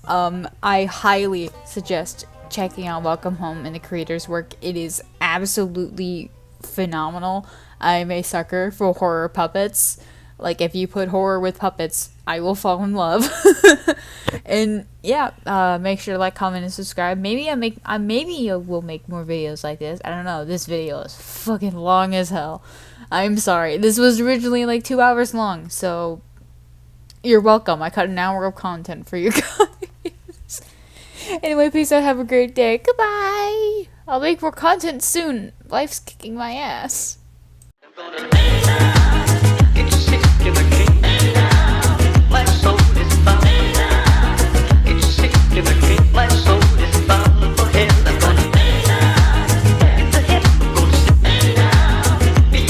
I highly suggest checking out Welcome Home and the creator's work. It is absolutely phenomenal. I'm a sucker for horror puppets. If you put horror with puppets, I will fall in love. And yeah, make sure to like, comment, and subscribe. Maybe I will make more videos like this. I don't know. This video is fucking long as hell. I'm sorry. This was originally 2 hours long, so you're welcome. I cut an hour of content for you guys. Anyway, peace out. Have a great day. Goodbye. I'll make more content soon. Life's kicking my ass. gonna lay down.